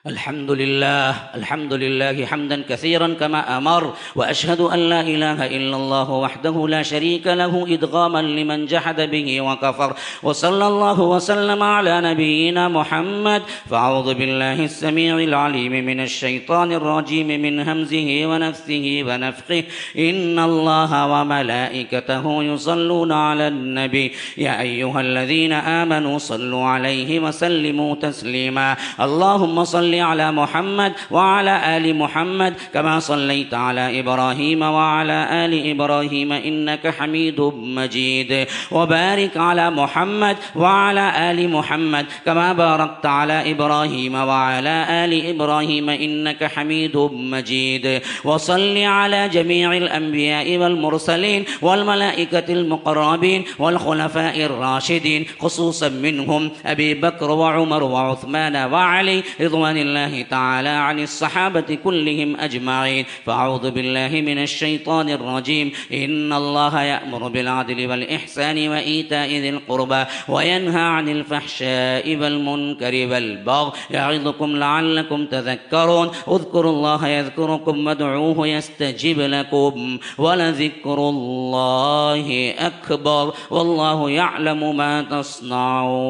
الحمد لله حمدا كثيرا كما أمر, وأشهد أن لا إله إلا الله وحده لا شريك له إدغاما لمن جحد به وكفر, وصلى الله وسلم على نبينا محمد. فأعوذ بالله السميع العليم من الشيطان الرجيم من همزه ونفثه ونفخه. إن الله وملائكته يصلون على النبي يا أيها الذين آمنوا صلوا عليه وسلموا تسليما. اللهم صل وصل على محمد وعلى آل محمد كما صليت على إبراهيم وعلى آل إبراهيم إنك حميد مجيد وبارك على محمد وعلى آل محمد كما باركت على إبراهيم وعلى آل إبراهيم إنك حميد مجيد وصل على جميع الأنبياء والمرسلين والملائكة المقربين والخلفاء الراشدين خصوصا منهم أبي بكر وعمر وعثمان وعلي رضوان الله تعالى عن الصحابة كلهم أجمعين. فأعوذ بالله من الشيطان الرجيم. إن الله يأمر بالعدل والإحسان وإيتاء ذي القربى وينهى عن الفحشاء والمنكر والبغي يعظكم لعلكم تذكرون. اذكروا الله يذكركم وادعوه يستجب لكم ولذكر الله أكبر والله يعلم ما تصنعون.